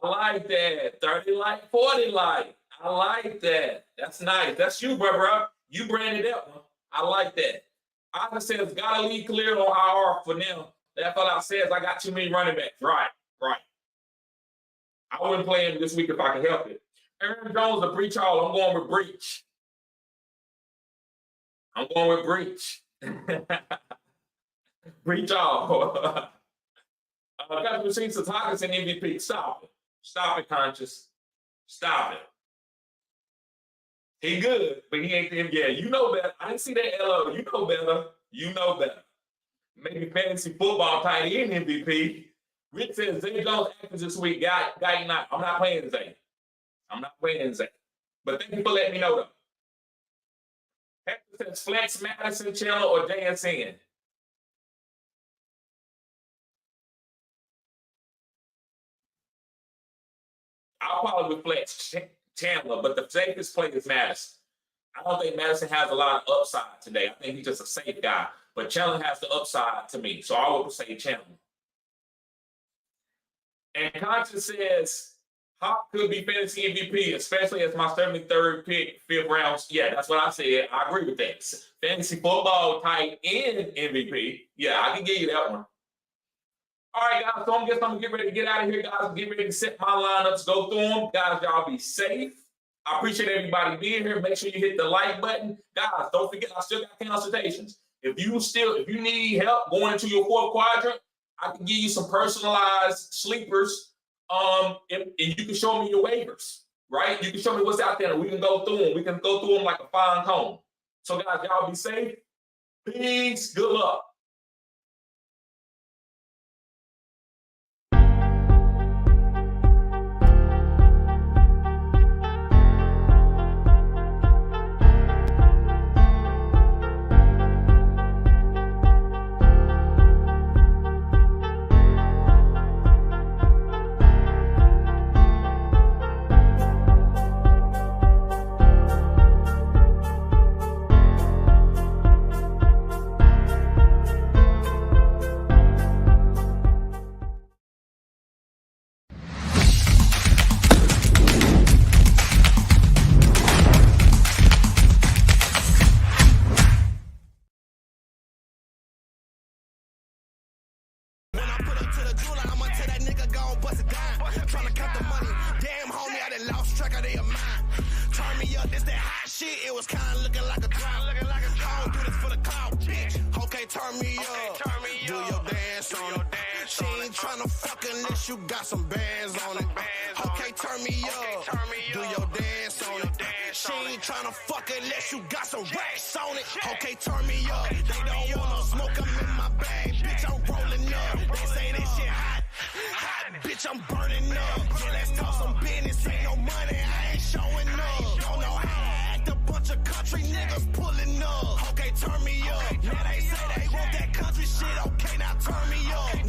I like that. 30 light, 40 light. I like that. That's nice. That's you, bro. You branded that one. I like that. Ivan says, got a lead clear on IR for now. That fella says, I got too many running backs. Right. I wouldn't play him this week if I could help it. Aaron Jones, a breach all. I'm going with breach. Breach all. Got to see Sataka's an MVP. Stop it, Conscious. Stop it. He good, but he ain't the MVP. Yeah, you know better. I didn't see that LO. You know better. Maybe fantasy football tight end MVP. Rich says Zay Jones active this week. Guy, not. I'm not playing Zay. But thank you for letting me know though. Hector says Flex, Madison, Chandler, or JSN. I'll probably with Flex Chandler, but the safest play is Madison. I don't think Madison has a lot of upside today. I think he's just a safe guy. But Chandler has the upside to me. So I would say Chandler. And Conscious says, Hawk could be fantasy MVP, especially as my 73rd pick, 5th round. Yeah, that's what I said. I agree with that. Fantasy football tight end MVP. Yeah, I can give you that one. All right, guys, so I'm going to get ready to get out of here, guys. Get ready to set my lineups, go through them. Guys, y'all be safe. I appreciate everybody being here. Make sure you hit the like button. Guys, don't forget, I still got consultations. If you need help going into your fourth quadrant, I can give you some personalized sleepers. And you can show me your waivers, right? You can show me what's out there, and we can go through them. We can go through them like a fine comb. So, guys, y'all be safe. Peace. Good luck. It was kinda looking like a drought. I don't do this for the clout, bitch. Okay, turn me up. Do your dance on it. She ain't tryna fuck unless you got some bands on it. Okay, turn me up. Do your dance on it. She ain't tryna fuck unless you got some racks on it. Okay, turn me up. They don't wanna smoke, I'm in my bag. Bitch, I'm rolling up. They say this shit hot. Hot, bitch, I'm burning up. Yeah, let's talk some business. Ain't no money, I ain't showing up. Don't know how I act, a bunch of country niggas pulling up. Okay, turn me up. Now they say they want that country shit. Okay, now turn me up.